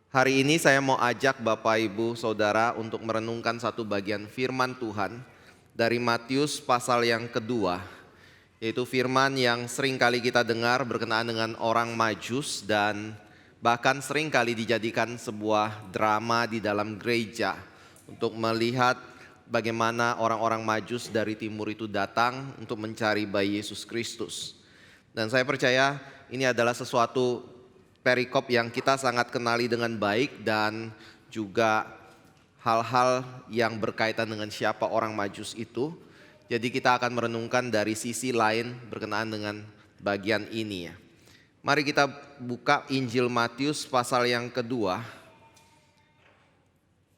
Hari ini saya mau ajak Bapak Ibu Saudara untuk merenungkan satu bagian firman Tuhan dari Matius pasal yang kedua, yaitu firman yang sering kali kita dengar berkenaan dengan orang Majus dan bahkan sering kali dijadikan sebuah drama di dalam gereja untuk melihat bagaimana orang-orang Majus dari timur itu datang untuk mencari bayi Yesus Kristus. Dan saya percaya ini adalah sesuatu perikop yang kita sangat kenali dengan baik dan juga hal-hal yang berkaitan dengan siapa orang Majus itu. Jadi kita akan merenungkan dari sisi lain berkenaan dengan bagian ini ya. Mari kita buka Injil Matius pasal yang kedua.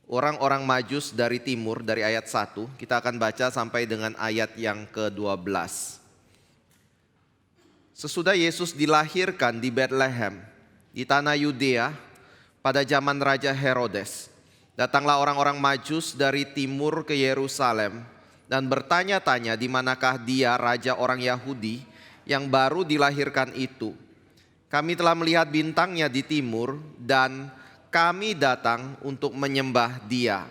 Orang-orang Majus dari timur dari ayat 1, kita akan baca sampai dengan ayat yang ke-12. Sesudah Yesus dilahirkan di Betlehem, di tanah Yudea, pada zaman Raja Herodes, datanglah orang-orang Majus dari timur ke Yerusalem dan bertanya-tanya di manakah dia raja orang Yahudi yang baru dilahirkan itu. Kami telah melihat bintangnya di timur dan kami datang untuk menyembah dia.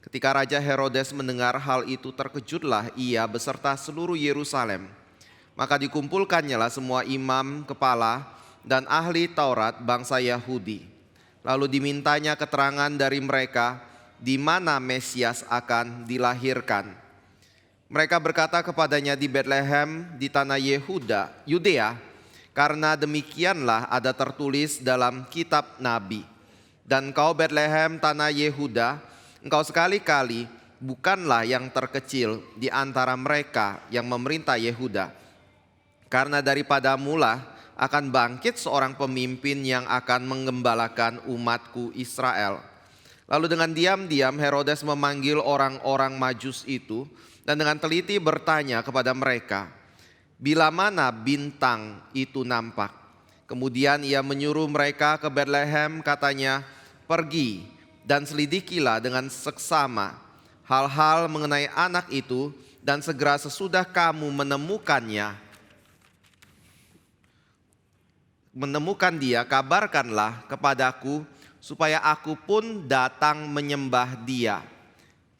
Ketika Raja Herodes mendengar hal itu, terkejutlah ia beserta seluruh Yerusalem. Maka dikumpulkannyalah semua imam kepala dan ahli Taurat bangsa Yahudi. Lalu dimintanya keterangan dari mereka di mana Mesias akan dilahirkan. Mereka berkata kepadanya, di Betlehem di tanah Yudea, karena demikianlah ada tertulis dalam kitab Nabi. Dan kau Betlehem tanah Yehuda, engkau sekali-kali bukanlah yang terkecil di antara mereka yang memerintah Yehuda. Karena daripadamulah akan bangkit seorang pemimpin yang akan menggembalakan umatku Israel. Lalu dengan diam-diam Herodes memanggil orang-orang Majus itu dan dengan teliti bertanya kepada mereka, bila mana bintang itu nampak. Kemudian ia menyuruh mereka ke Betlehem, katanya, pergi dan selidikilah dengan seksama hal-hal mengenai anak itu, dan segera sesudah kamu menemukan dia, kabarkanlah kepadaku supaya aku pun datang menyembah dia.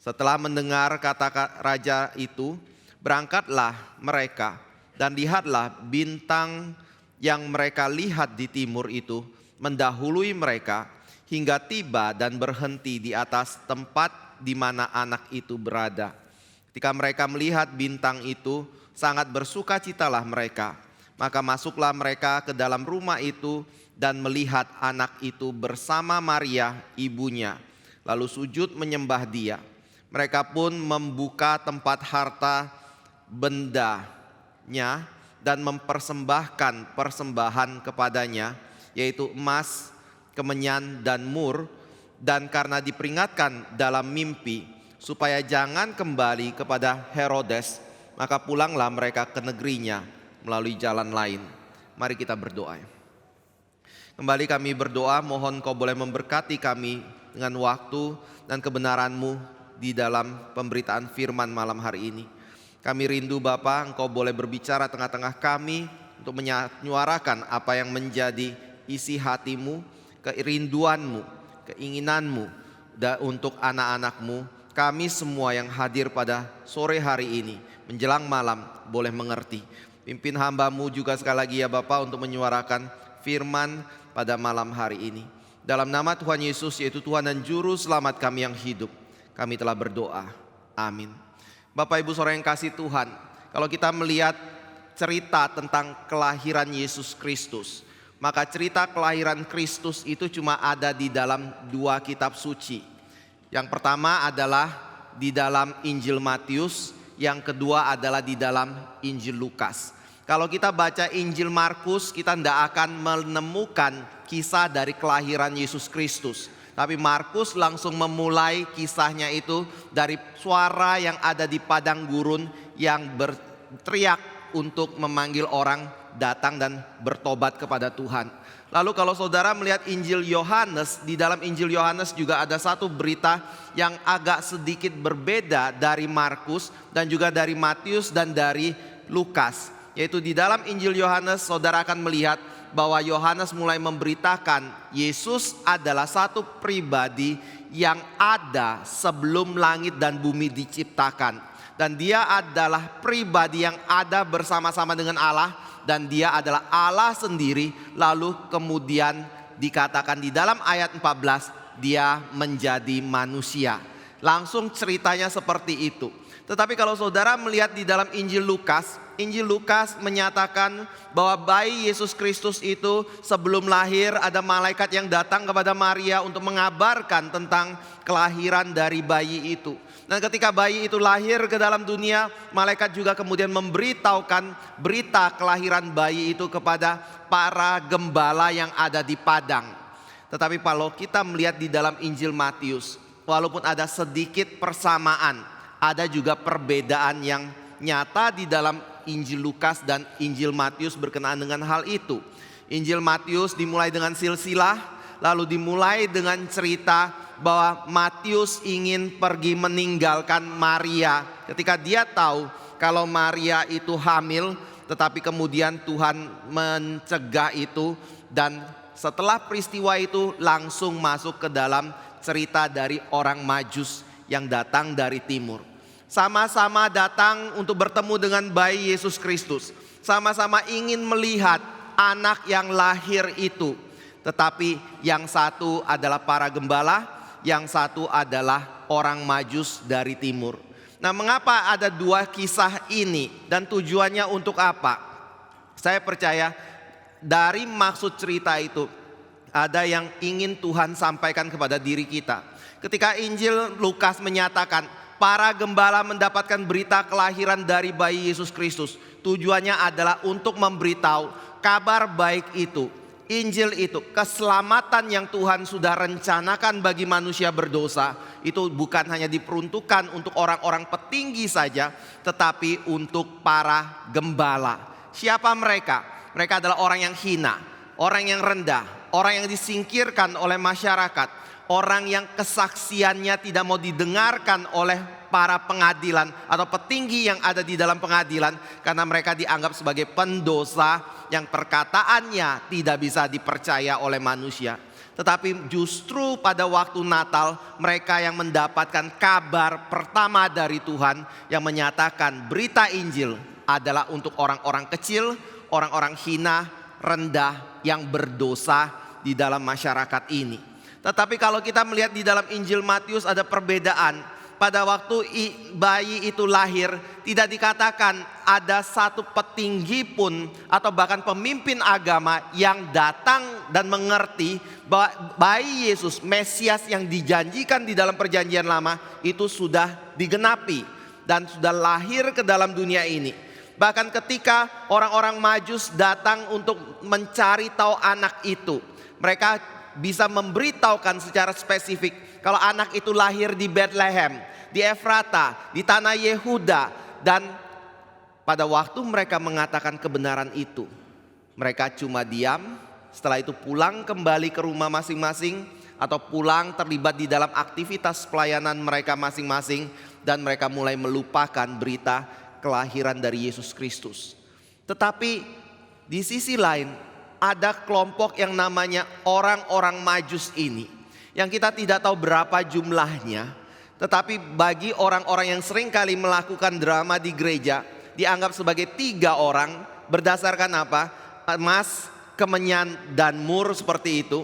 Setelah mendengar kata raja itu, berangkatlah mereka dan lihatlah bintang yang mereka lihat di timur itu mendahului mereka hingga tiba dan berhenti di atas tempat di mana anak itu berada. Ketika mereka melihat bintang itu, sangat bersukacitalah mereka. Maka masuklah mereka ke dalam rumah itu dan melihat anak itu bersama Maria ibunya, lalu sujud menyembah dia. Mereka pun membuka tempat harta bendanya dan mempersembahkan persembahan kepadanya, yaitu emas, kemenyan dan mur. Dan karena diperingatkan dalam mimpi supaya jangan kembali kepada Herodes, maka pulanglah mereka ke negerinya melalui jalan lain. Mari kita berdoa. Kembali kami berdoa, mohon kau boleh memberkati kami dengan waktu dan kebenaran-Mu di dalam pemberitaan firman malam hari ini. Kami rindu Bapa, Engkau boleh berbicara tengah-tengah kami untuk menyuarakan apa yang menjadi isi hati-Mu, kerinduan-Mu, keinginan-Mu untuk anak-anak-Mu. Kami semua yang hadir pada sore hari ini menjelang malam boleh mengerti. Pimpin hamba-Mu juga sekali lagi ya Bapa untuk menyuarakan firman pada malam hari ini. Dalam nama Tuhan Yesus, yaitu Tuhan dan Juru Selamat kami yang hidup, kami telah berdoa. Amin. Bapak Ibu Saudara yang kasih Tuhan, kalau kita melihat cerita tentang kelahiran Yesus Kristus, maka cerita kelahiran Kristus itu cuma ada di dalam dua kitab suci. Yang pertama adalah di dalam Injil Matius, yang kedua adalah di dalam Injil Lukas. Kalau kita baca Injil Markus, kita tidak akan menemukan kisah dari kelahiran Yesus Kristus. Tapi Markus langsung memulai kisahnya itu dari suara yang ada di padang gurun yang berteriak untuk memanggil orang datang dan bertobat kepada Tuhan. Lalu kalau saudara melihat Injil Yohanes, di dalam Injil Yohanes juga ada satu berita yang agak sedikit berbeda dari Markus dan juga dari Matius dan dari Lukas. Yaitu di dalam Injil Yohanes saudara akan melihat bahwa Yohanes mulai memberitakan Yesus adalah satu pribadi yang ada sebelum langit dan bumi diciptakan. Dan dia adalah pribadi yang ada bersama-sama dengan Allah, dan dia adalah Allah sendiri. Lalu kemudian dikatakan di dalam ayat 14, dia menjadi manusia. Langsung ceritanya seperti itu. Tetapi kalau saudara melihat di dalam Injil Lukas menyatakan bahwa bayi Yesus Kristus itu sebelum lahir ada malaikat yang datang kepada Maria untuk mengabarkan tentang kelahiran dari bayi itu. Dan ketika bayi itu lahir ke dalam dunia, malaikat juga kemudian memberitahukan berita kelahiran bayi itu kepada para gembala yang ada di padang. Tetapi kalau kita melihat di dalam Injil Matius, walaupun ada sedikit persamaan, ada juga perbedaan yang nyata di dalam Injil Lukas dan Injil Matius berkenaan dengan hal itu. Injil Matius dimulai dengan silsilah, lalu dimulai dengan cerita bahwa Matius ingin pergi meninggalkan Maria ketika dia tahu kalau Maria itu hamil, tetapi kemudian Tuhan mencegah itu, dan setelah peristiwa itu langsung masuk ke dalam cerita dari orang Majus yang datang dari timur. Sama-sama datang untuk bertemu dengan bayi Yesus Kristus. Sama-sama ingin melihat anak yang lahir itu. Tetapi yang satu adalah para gembala, yang satu adalah orang Majus dari timur. Nah, mengapa ada dua kisah ini dan tujuannya untuk apa? Saya percaya dari maksud cerita itu ada yang ingin Tuhan sampaikan kepada diri kita. Ketika Injil Lukas menyatakan para gembala mendapatkan berita kelahiran dari bayi Yesus Kristus, tujuannya adalah untuk memberitahu kabar baik itu, Injil itu, keselamatan yang Tuhan sudah rencanakan bagi manusia berdosa. Itu bukan hanya diperuntukkan untuk orang-orang petinggi saja, tetapi untuk para gembala. Siapa mereka? Mereka adalah orang yang hina, orang yang rendah, orang yang disingkirkan oleh masyarakat, orang yang kesaksiannya tidak mau didengarkan oleh para pengadilan atau petinggi yang ada di dalam pengadilan, karena mereka dianggap sebagai pendosa yang perkataannya tidak bisa dipercaya oleh manusia. Tetapi justru pada waktu Natal, mereka yang mendapatkan kabar pertama dari Tuhan yang menyatakan berita Injil adalah untuk orang-orang kecil, orang-orang hina, rendah, yang berdosa di dalam masyarakat ini. Tetapi kalau kita melihat di dalam Injil Matius ada perbedaan. Pada waktu bayi itu lahir, tidak dikatakan ada satu petinggi pun atau bahkan pemimpin agama yang datang dan mengerti bahwa bayi Yesus, Mesias yang dijanjikan di dalam perjanjian lama itu sudah digenapi dan sudah lahir ke dalam dunia ini. Bahkan ketika orang-orang Majus datang untuk mencari tahu anak itu, mereka bisa memberitahukan secara spesifik kalau anak itu lahir di Bethlehem, di Efrata, di tanah Yehuda. Dan pada waktu mereka mengatakan kebenaran itu, mereka cuma diam. Setelah itu pulang kembali ke rumah masing-masing, atau pulang terlibat di dalam aktivitas pelayanan mereka masing-masing, dan mereka mulai melupakan berita kelahiran dari Yesus Kristus. Tetapi di sisi lain ada kelompok yang namanya orang-orang Majus ini, yang kita tidak tahu berapa jumlahnya. Tetapi bagi orang-orang yang sering kali melakukan drama di gereja, dianggap sebagai 3 orang. Berdasarkan apa? Emas, kemenyan, dan mur, seperti itu.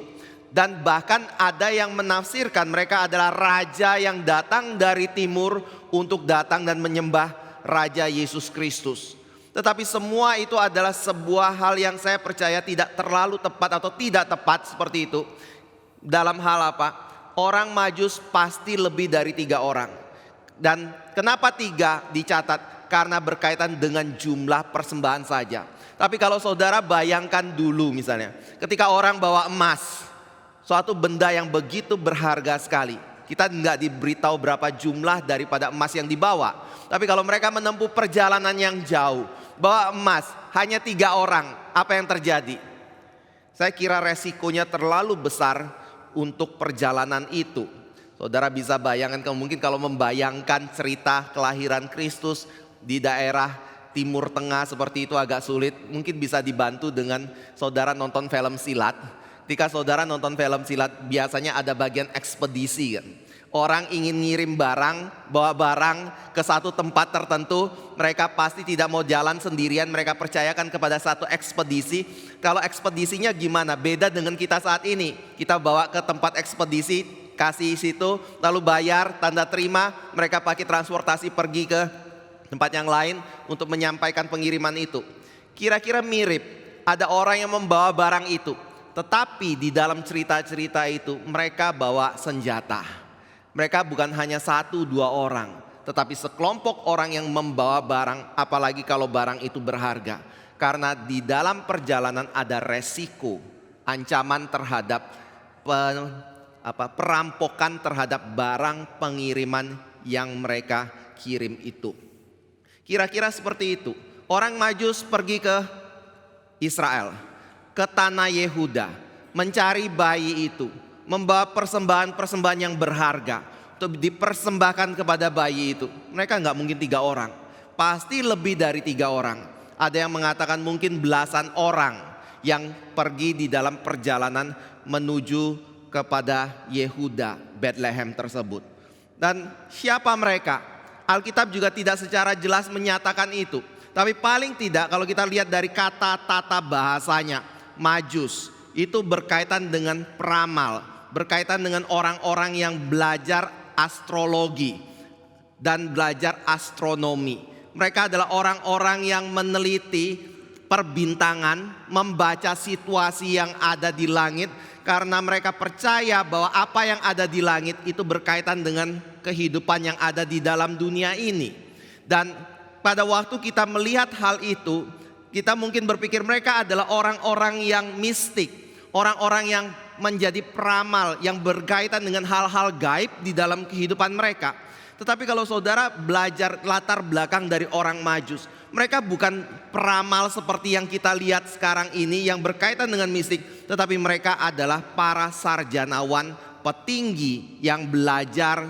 Dan bahkan ada yang menafsirkan mereka adalah raja yang datang dari timur untuk datang dan menyembah Raja Yesus Kristus. Tetapi semua itu adalah sebuah hal yang saya percaya tidak terlalu tepat atau tidak tepat seperti itu. Dalam hal apa? Orang Majus pasti lebih dari 3 orang. Dan kenapa 3 dicatat? Karena berkaitan dengan jumlah persembahan saja. Tapi kalau saudara bayangkan dulu misalnya, ketika orang bawa emas, suatu benda yang begitu berharga sekali. Kita nggak diberitahu berapa jumlah daripada emas yang dibawa. Tapi kalau mereka menempuh perjalanan yang jauh, bawa emas hanya 3 orang, apa yang terjadi? Saya kira resikonya terlalu besar untuk perjalanan itu. Saudara bisa bayangkan, mungkin kalau membayangkan cerita kelahiran Kristus di daerah Timur Tengah seperti itu agak sulit, mungkin bisa dibantu dengan saudara nonton film silat. Ketika saudara nonton film silat biasanya ada bagian ekspedisi kan. Orang ingin ngirim barang, bawa barang ke satu tempat tertentu, mereka pasti tidak mau jalan sendirian, mereka percayakan kepada satu ekspedisi. Kalau ekspedisinya gimana? Beda dengan kita saat ini. Kita bawa ke tempat ekspedisi, kasih situ, lalu bayar, tanda terima, mereka pakai transportasi pergi ke tempat yang lain untuk menyampaikan pengiriman itu. Kira-kira mirip, ada orang yang membawa barang itu, tetapi di dalam cerita-cerita itu mereka bawa senjata. Mereka bukan hanya 1-2 orang, tetapi sekelompok orang yang membawa barang, apalagi kalau barang itu berharga. Karena di dalam perjalanan ada resiko, ancaman terhadap perampokan terhadap barang pengiriman yang mereka kirim itu. Kira-kira seperti itu. Orang Majus pergi ke Israel, ke tanah Yehuda, mencari bayi itu, membawa persembahan-persembahan yang berharga untuk dipersembahkan kepada bayi itu. Mereka nggak mungkin 3 orang, pasti lebih dari 3 orang. Ada yang mengatakan mungkin belasan orang yang pergi di dalam perjalanan menuju kepada Yehuda, Bethlehem tersebut. Dan siapa mereka? Alkitab juga tidak secara jelas menyatakan itu. Tapi paling tidak kalau kita lihat dari kata tata bahasanya, Majus itu berkaitan dengan peramal, berkaitan dengan orang-orang yang belajar astrologi dan belajar astronomi. Mereka adalah orang-orang yang meneliti perbintangan, membaca situasi yang ada di langit, karena mereka percaya bahwa apa yang ada di langit itu berkaitan dengan kehidupan yang ada di dalam dunia ini. Dan pada waktu kita melihat hal itu, kita mungkin berpikir mereka adalah orang-orang yang mistik, orang-orang yang menjadi peramal yang berkaitan dengan hal-hal gaib di dalam kehidupan mereka. Tetapi kalau saudara belajar latar belakang dari orang Majus, mereka bukan peramal seperti yang kita lihat sekarang ini yang berkaitan dengan mistik, tetapi mereka adalah para sarjanawan petinggi yang belajar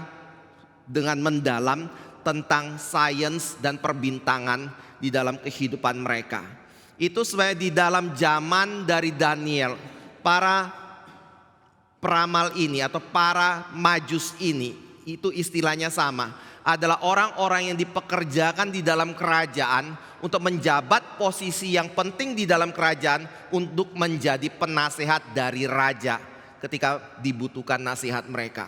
dengan mendalam tentang sains dan perbintangan di dalam kehidupan mereka. Itu sebenarnya di dalam zaman dari Daniel, para peramal ini atau para Majus ini, itu istilahnya sama, adalah orang-orang yang dipekerjakan di dalam kerajaan untuk menjabat posisi yang penting di dalam kerajaan untuk menjadi penasehat dari raja ketika dibutuhkan nasihat mereka.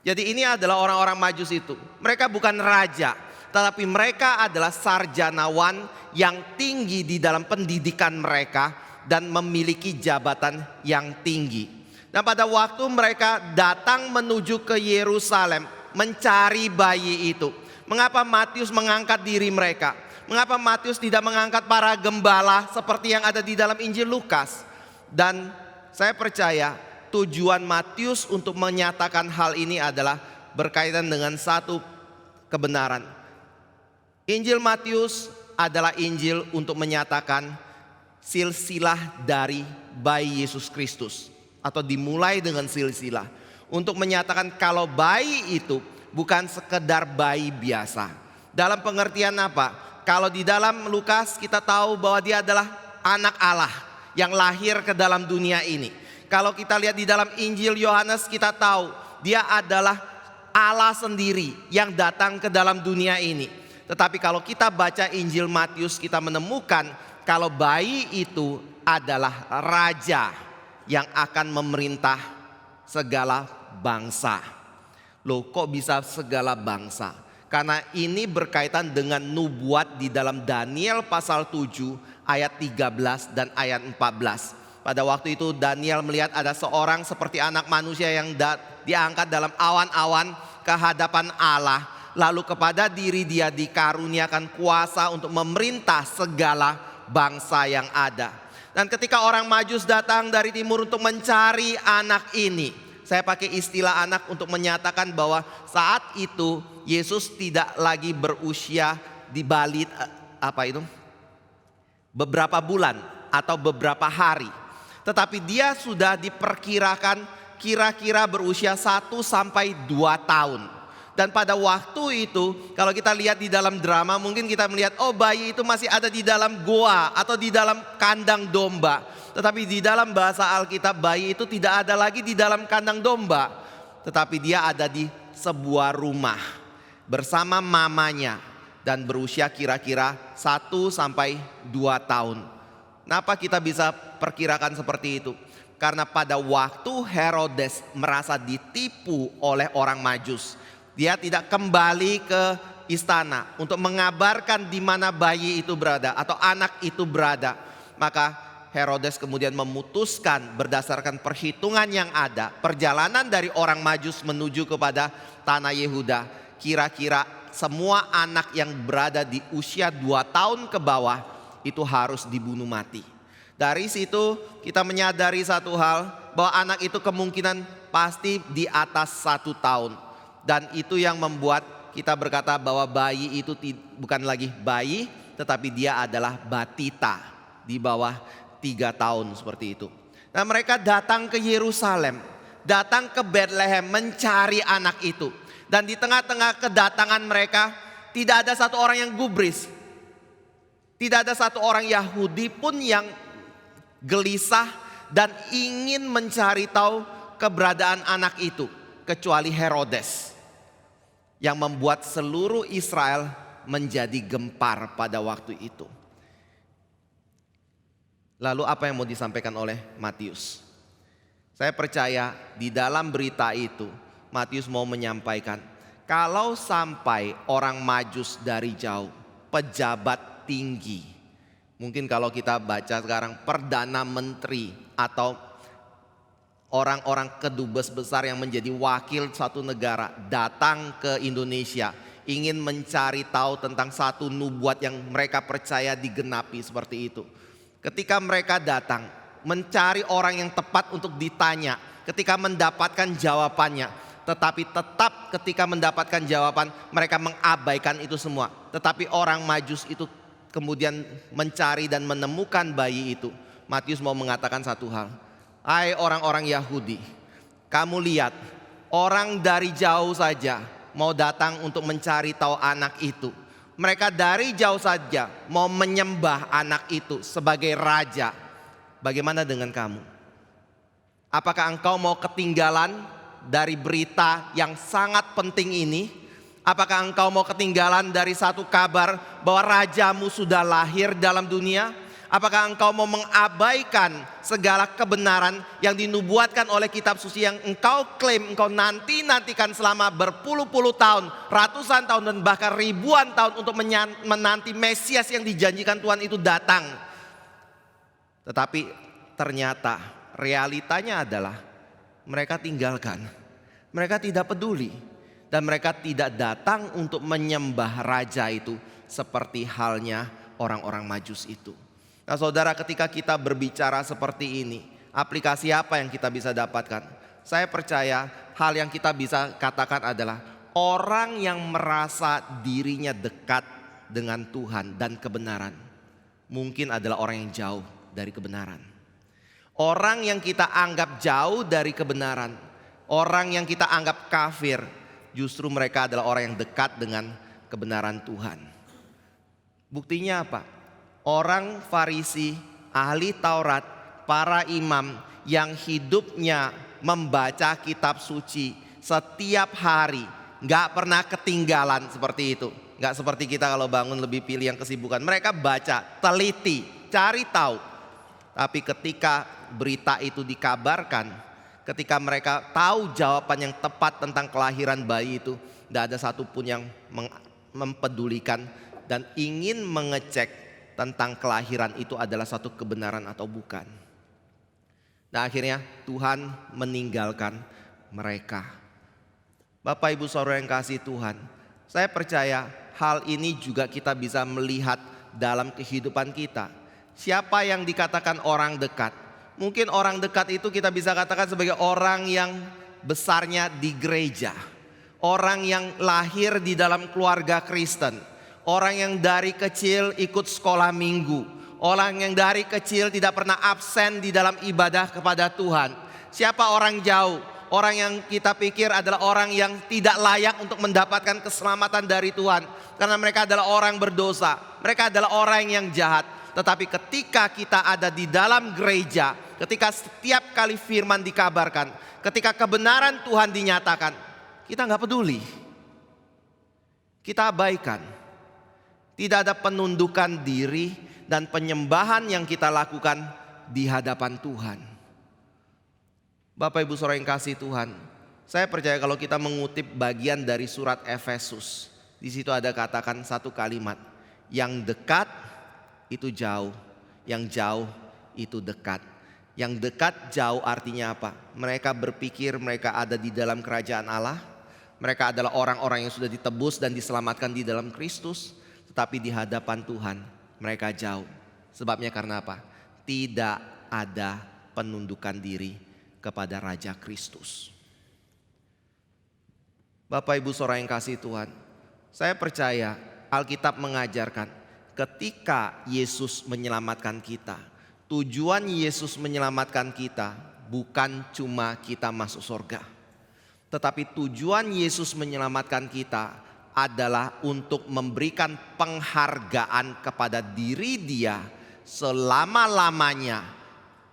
Jadi ini adalah orang-orang Majus itu. Mereka bukan raja, tetapi mereka adalah sarjanawan yang tinggi di dalam pendidikan mereka dan memiliki jabatan yang tinggi. Dan pada waktu mereka datang menuju ke Yerusalem mencari bayi itu, mengapa Matius mengangkat diri mereka? Mengapa Matius tidak mengangkat para gembala seperti yang ada di dalam Injil Lukas? Dan saya percaya tujuan Matius untuk menyatakan hal ini adalah berkaitan dengan satu kebenaran. Injil Matius adalah Injil untuk menyatakan silsilah dari bayi Yesus Kristus, atau dimulai dengan silsilah untuk menyatakan kalau bayi itu bukan sekedar bayi biasa. Dalam pengertian apa? Kalau di dalam Lukas kita tahu bahwa dia adalah anak Allah yang lahir ke dalam dunia ini. Kalau kita lihat di dalam Injil Yohanes kita tahu dia adalah Allah sendiri yang datang ke dalam dunia ini. Tetapi kalau kita baca Injil Matius kita menemukan kalau bayi itu adalah raja yang akan memerintah segala bangsa. Loh, kok bisa segala bangsa? Karena ini berkaitan dengan nubuat di dalam Daniel pasal 7 ayat 13 dan ayat 14. Pada waktu itu Daniel melihat ada seorang seperti anak manusia yang diangkat dalam awan-awan ke hadapan Allah. Lalu kepada diri dia dikaruniakan kuasa untuk memerintah segala bangsa yang ada. Dan ketika orang Majus datang dari timur untuk mencari anak ini, saya pakai istilah anak untuk menyatakan bahwa saat itu Yesus tidak lagi berusia di balik beberapa bulan atau beberapa hari, tetapi dia sudah diperkirakan kira-kira berusia 1 sampai 2 tahun. Dan pada waktu itu, kalau kita lihat di dalam drama, mungkin kita melihat, oh bayi itu masih ada di dalam goa atau di dalam kandang domba. Tetapi di dalam bahasa Alkitab, bayi itu tidak ada lagi di dalam kandang domba, tetapi dia ada di sebuah rumah bersama mamanya dan berusia kira-kira 1 sampai 2 tahun. Kenapa kita bisa perkirakan seperti itu? Karena pada waktu Herodes merasa ditipu oleh orang Majus, dia tidak kembali ke istana untuk mengabarkan di mana bayi itu berada atau anak itu berada. Maka Herodes kemudian memutuskan berdasarkan perhitungan yang ada, perjalanan dari orang Majus menuju kepada tanah Yehuda, kira-kira semua anak yang berada di usia 2 tahun ke bawah itu harus dibunuh mati. Dari situ kita menyadari satu hal, bahwa anak itu kemungkinan pasti di atas 1 tahun. Dan itu yang membuat kita berkata bahwa bayi itu bukan lagi bayi, tetapi dia adalah batita di bawah 3 tahun seperti itu. Nah, mereka datang ke Yerusalem, datang ke Bethlehem mencari anak itu. Dan di tengah-tengah kedatangan mereka tidak ada satu orang yang gubris. Tidak ada satu orang Yahudi pun yang gelisah dan ingin mencari tahu keberadaan anak itu, kecuali Herodes, yang membuat seluruh Israel menjadi gempar pada waktu itu. Lalu apa yang mau disampaikan oleh Matius? Saya percaya di dalam berita itu Matius mau menyampaikan, kalau sampai orang Majus dari jauh, pejabat tinggi, mungkin kalau kita baca sekarang Perdana Menteri atau orang-orang kedubes besar yang menjadi wakil satu negara datang ke Indonesia, ingin mencari tahu tentang satu nubuat yang mereka percaya digenapi seperti itu. Ketika mereka datang mencari orang yang tepat untuk ditanya, ketika mendapatkan jawabannya, tetapi tetap ketika mendapatkan jawaban mereka mengabaikan itu semua. Tetapi orang Majus itu kemudian mencari dan menemukan bayi itu. Matius mau mengatakan satu hal, hai orang-orang Yahudi, kamu lihat orang dari jauh saja mau datang untuk mencari tahu anak itu. Mereka dari jauh saja mau menyembah anak itu sebagai raja. Bagaimana dengan kamu? Apakah engkau mau ketinggalan dari berita yang sangat penting ini? Apakah engkau mau ketinggalan dari satu kabar bahwa rajamu sudah lahir dalam dunia? Apakah engkau mau mengabaikan segala kebenaran yang dinubuatkan oleh kitab suci yang engkau klaim, engkau nantikan selama berpuluh-puluh tahun, ratusan tahun dan bahkan ribuan tahun untuk menanti Mesias yang dijanjikan Tuhan itu datang? Tetapi ternyata realitanya adalah mereka tinggalkan, mereka tidak peduli, dan mereka tidak datang untuk menyembah raja itu seperti halnya orang-orang Majus itu. Nah saudara, ketika kita berbicara seperti ini, aplikasi apa yang kita bisa dapatkan? Saya percaya hal yang kita bisa katakan adalah orang yang merasa dirinya dekat dengan Tuhan dan kebenaran mungkin adalah orang yang jauh dari kebenaran. Orang yang kita anggap jauh dari kebenaran, orang yang kita anggap kafir, justru mereka adalah orang yang dekat dengan kebenaran Tuhan. Buktinya apa? Orang Farisi, ahli Taurat, para imam yang hidupnya membaca kitab suci setiap hari, gak pernah ketinggalan seperti itu. Gak seperti kita kalau bangun lebih pilih yang kesibukan. Mereka baca, teliti, cari tahu. Tapi ketika berita itu dikabarkan, ketika mereka tahu jawaban yang tepat tentang kelahiran bayi itu, gak ada satupun yang mempedulikan dan ingin mengecek tentang kelahiran itu adalah satu kebenaran atau bukan. Nah akhirnya Tuhan meninggalkan mereka. Bapak Ibu Saudara yang kasih Tuhan, saya percaya hal ini juga kita bisa melihat dalam kehidupan kita. Siapa yang dikatakan orang dekat? Mungkin orang dekat itu kita bisa katakan sebagai orang yang besarnya di gereja, orang yang lahir di dalam keluarga Kristen, orang yang dari kecil ikut sekolah minggu, orang yang dari kecil tidak pernah absen di dalam ibadah kepada Tuhan. Siapa orang jauh? orang yang kita pikir adalah orang yang tidak layak untuk mendapatkan keselamatan dari Tuhan. Karena mereka adalah orang berdosa, mereka adalah orang yang jahat. Tetapi ketika kita ada di dalam gereja, ketika setiap kali firman dikabarkan, ketika kebenaran Tuhan dinyatakan, kita nggak peduli. Kita abaikan. Tidak ada penundukan diri dan penyembahan yang kita lakukan di hadapan Tuhan. Bapak Ibu Saudara yang kasih Tuhan, saya percaya kalau kita mengutip bagian dari surat Efesus, di situ ada katakan satu kalimat, yang dekat itu jauh, yang jauh itu dekat. Yang dekat jauh artinya apa? Mereka berpikir mereka ada di dalam kerajaan Allah, mereka adalah orang-orang yang sudah ditebus dan diselamatkan di dalam Kristus, tetapi di hadapan Tuhan mereka jauh. Sebabnya karena apa? Tidak ada penundukan diri kepada Raja Kristus. Bapak Ibu Saudara yang kasih Tuhan, saya percaya Alkitab mengajarkan ketika Yesus menyelamatkan kita, tujuan Yesus menyelamatkan kita bukan cuma kita masuk surga, tetapi tujuan Yesus menyelamatkan kita adalah untuk memberikan penghargaan kepada diri Dia selama-lamanya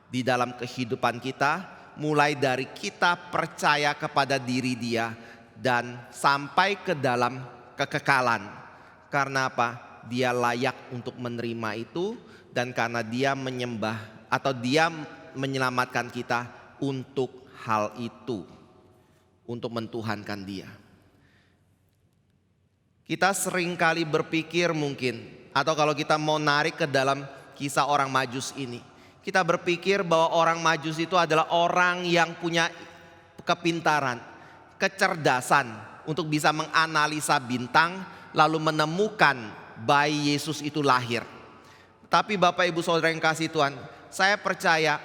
di dalam kehidupan kita, mulai dari kita percaya kepada diri Dia dan sampai ke dalam kekekalan. Karena apa? Dia layak untuk menerima itu, dan karena Dia menyembah atau Dia menyelamatkan kita untuk hal itu, untuk mentuhankan Dia. Kita seringkali berpikir mungkin, atau kalau kita mau narik ke dalam kisah orang Majus ini, kita berpikir bahwa orang Majus itu adalah orang yang punya kepintaran, kecerdasan untuk bisa menganalisa bintang lalu menemukan bayi Yesus itu lahir. Tapi Bapak Ibu Saudara yang kasih Tuhan, saya percaya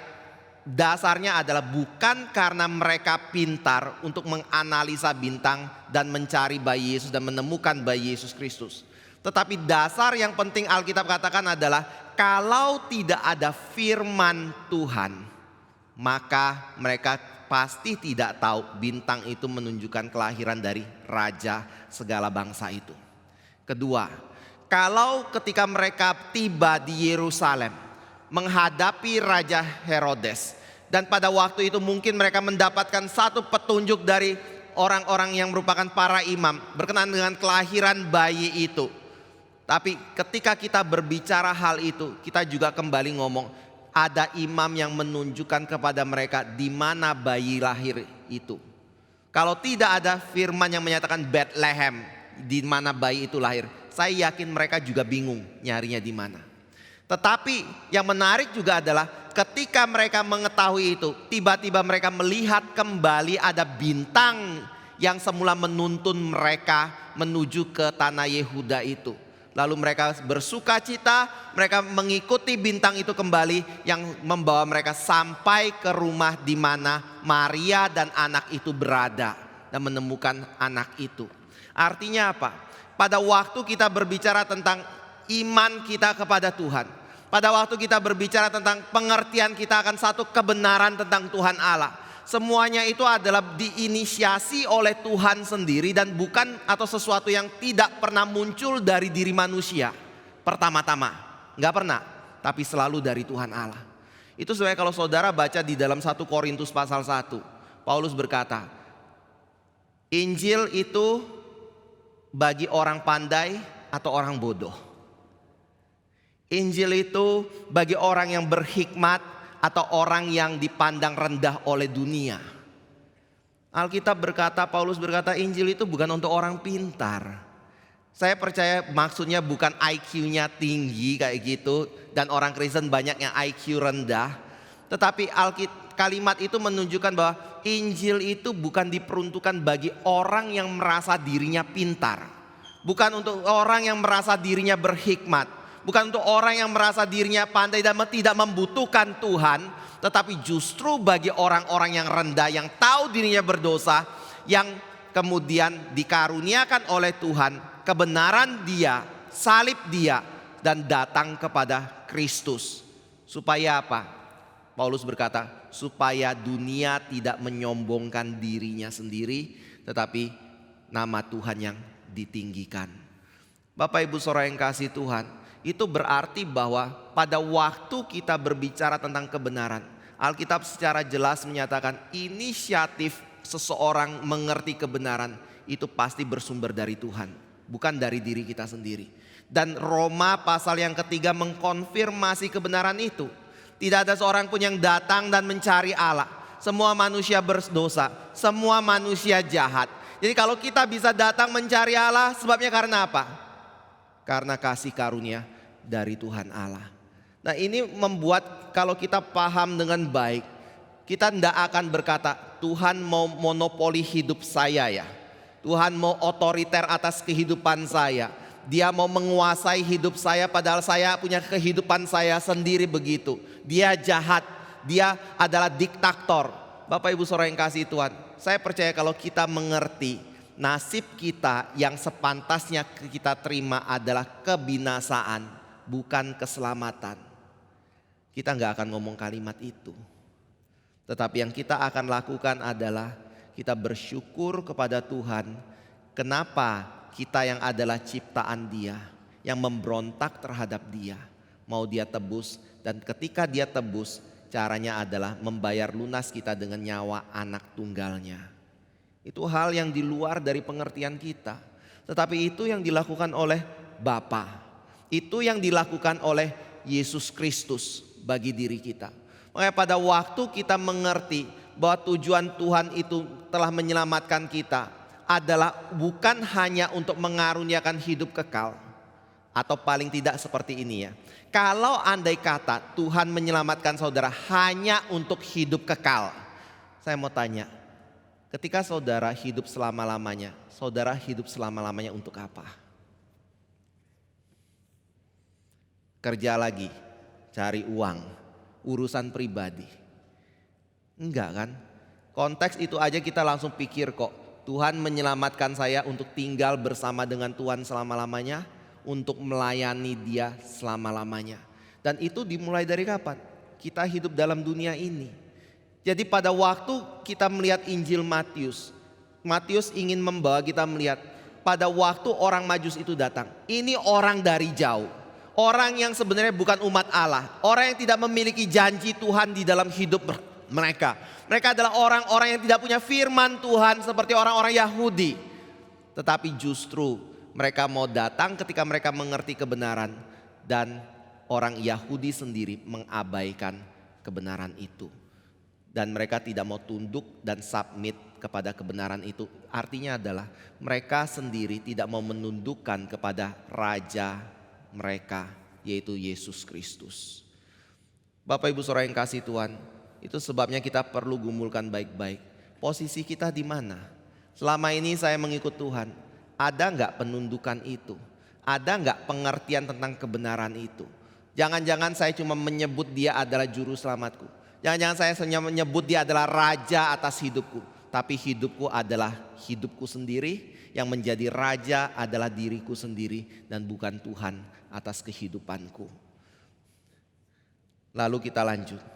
dasarnya adalah bukan karena mereka pintar untuk menganalisa bintang dan mencari bayi Yesus dan menemukan bayi Yesus Kristus. Tetapi dasar yang penting Alkitab katakan adalah kalau tidak ada firman Tuhan, maka mereka pasti tidak tahu bintang itu menunjukkan kelahiran dari raja segala bangsa itu. Kedua, kalau ketika mereka tiba di Yerusalem menghadapi Raja Herodes, dan pada waktu itu mungkin mereka mendapatkan satu petunjuk dari orang-orang yang merupakan para imam berkenaan dengan kelahiran bayi itu. Tapi ketika kita berbicara hal itu, kita juga kembali ngomong, ada imam yang menunjukkan kepada mereka di mana bayi lahir itu. Kalau tidak ada firman yang menyatakan Bethlehem, di mana bayi itu lahir, saya yakin mereka juga bingung nyarinya di mana. Tetapi yang menarik juga adalah ketika mereka mengetahui itu, tiba-tiba mereka melihat kembali ada bintang yang semula menuntun mereka menuju ke tanah Yehuda itu. Lalu mereka bersuka cita, mereka mengikuti bintang itu kembali yang membawa mereka sampai ke rumah di mana Maria dan anak itu berada dan menemukan anak itu. Artinya apa? Pada waktu kita berbicara tentang iman kita kepada Tuhan, pada waktu kita berbicara tentang pengertian kita akan satu kebenaran tentang Tuhan Allah, semuanya itu adalah diinisiasi oleh Tuhan sendiri dan bukan atau sesuatu yang tidak pernah muncul dari diri manusia pertama-tama. Gak pernah, tapi selalu dari Tuhan Allah. Itu sebenarnya kalau saudara baca di dalam 1 Korintus pasal 1, Paulus berkata, Injil itu bagi orang pandai atau orang bodoh. Injil itu bagi orang yang berhikmat atau orang yang dipandang rendah oleh dunia. Alkitab berkata, Paulus berkata, Injil itu bukan untuk orang pintar. Saya percaya maksudnya bukan IQ-nya tinggi kayak gitu, dan orang Kristen banyak yang IQ rendah. Tetapi kalimat itu menunjukkan bahwa Injil itu bukan diperuntukkan bagi orang yang merasa dirinya pintar, bukan untuk orang yang merasa dirinya berhikmat, bukan untuk orang yang merasa dirinya pandai dan tidak membutuhkan Tuhan, tetapi justru bagi orang-orang yang rendah, yang tahu dirinya berdosa, yang kemudian dikaruniakan oleh Tuhan kebenaran Dia, salib Dia, dan datang kepada Kristus. Supaya apa? Paulus berkata, supaya dunia tidak menyombongkan dirinya sendiri, tetapi nama Tuhan yang ditinggikan. Bapak Ibu Saudara yang kasih Tuhan, itu berarti bahwa pada waktu kita berbicara tentang kebenaran, Alkitab secara jelas menyatakan inisiatif seseorang mengerti kebenaran itu pasti bersumber dari Tuhan, bukan dari diri kita sendiri. Dan Roma pasal yang ketiga mengkonfirmasi kebenaran itu. Tidak ada seorang pun yang datang dan mencari Allah. Semua manusia berdosa, semua manusia jahat. Jadi kalau kita bisa datang mencari Allah, sebabnya karena apa? Karena kasih karunia dari Tuhan Allah. Nah, ini membuat kalau kita paham dengan baik, kita tidak akan berkata Tuhan mau monopoli hidup saya ya. Tuhan mau otoriter atas kehidupan saya. Dia mau menguasai hidup saya padahal saya punya kehidupan saya sendiri begitu. Dia jahat, dia adalah diktator. Bapak Ibu Saudara yang kasih Tuhan, saya percaya kalau kita mengerti nasib kita yang sepantasnya kita terima adalah kebinasaan, bukan keselamatan. Kita nggak akan ngomong kalimat itu. Tetapi yang kita akan lakukan adalah kita bersyukur kepada Tuhan. Kenapa kita yang adalah ciptaan Dia, yang memberontak terhadap Dia, mau Dia tebus, dan ketika Dia tebus, caranya adalah membayar lunas kita dengan nyawa anak tunggalnya. Itu hal yang di luar dari pengertian kita, tetapi itu yang dilakukan oleh Bapa. Itu yang dilakukan oleh Yesus Kristus bagi diri kita. Makanya pada waktu kita mengerti bahwa tujuan Tuhan itu telah menyelamatkan kita adalah bukan hanya untuk mengaruniakan hidup kekal, atau paling tidak seperti ini ya. Kalau andai kata Tuhan menyelamatkan saudara hanya untuk hidup kekal, saya mau tanya, ketika saudara hidup selama-lamanya, saudara hidup selama-lamanya untuk apa? Kerja lagi, cari uang, urusan pribadi. Enggak kan? Konteks itu aja kita langsung pikir kok. Tuhan menyelamatkan saya untuk tinggal bersama dengan Tuhan selama-lamanya, untuk melayani Dia selama-lamanya. Dan itu dimulai dari kapan? Kita hidup dalam dunia ini. Jadi pada waktu kita melihat Injil Matius, Matius ingin membawa kita melihat pada waktu orang Majus itu datang. Ini orang dari jauh, orang yang sebenarnya bukan umat Allah, orang yang tidak memiliki janji Tuhan di dalam hidup mereka. Mereka adalah orang-orang yang tidak punya firman Tuhan seperti orang-orang Yahudi. Tetapi justru mereka mau datang ketika mereka mengerti kebenaran. Dan orang Yahudi sendiri mengabaikan kebenaran itu. Dan mereka tidak mau tunduk dan submit kepada kebenaran itu. Artinya adalah mereka sendiri tidak mau menundukkan kepada Raja mereka, yaitu Yesus Kristus. Bapak Ibu Saudara yang kasih Tuhan, itu sebabnya kita perlu gumulkan baik-baik. Posisi kita di mana? Selama ini saya mengikut Tuhan. Ada enggak penundukan itu? Ada enggak pengertian tentang kebenaran itu? Jangan-jangan saya cuma menyebut Dia adalah juru selamatku. Jangan-jangan saya hanya menyebut Dia adalah raja atas hidupku. Tapi hidupku adalah hidupku sendiri. Yang menjadi raja adalah diriku sendiri dan bukan Tuhan atas kehidupanku. Lalu kita lanjut.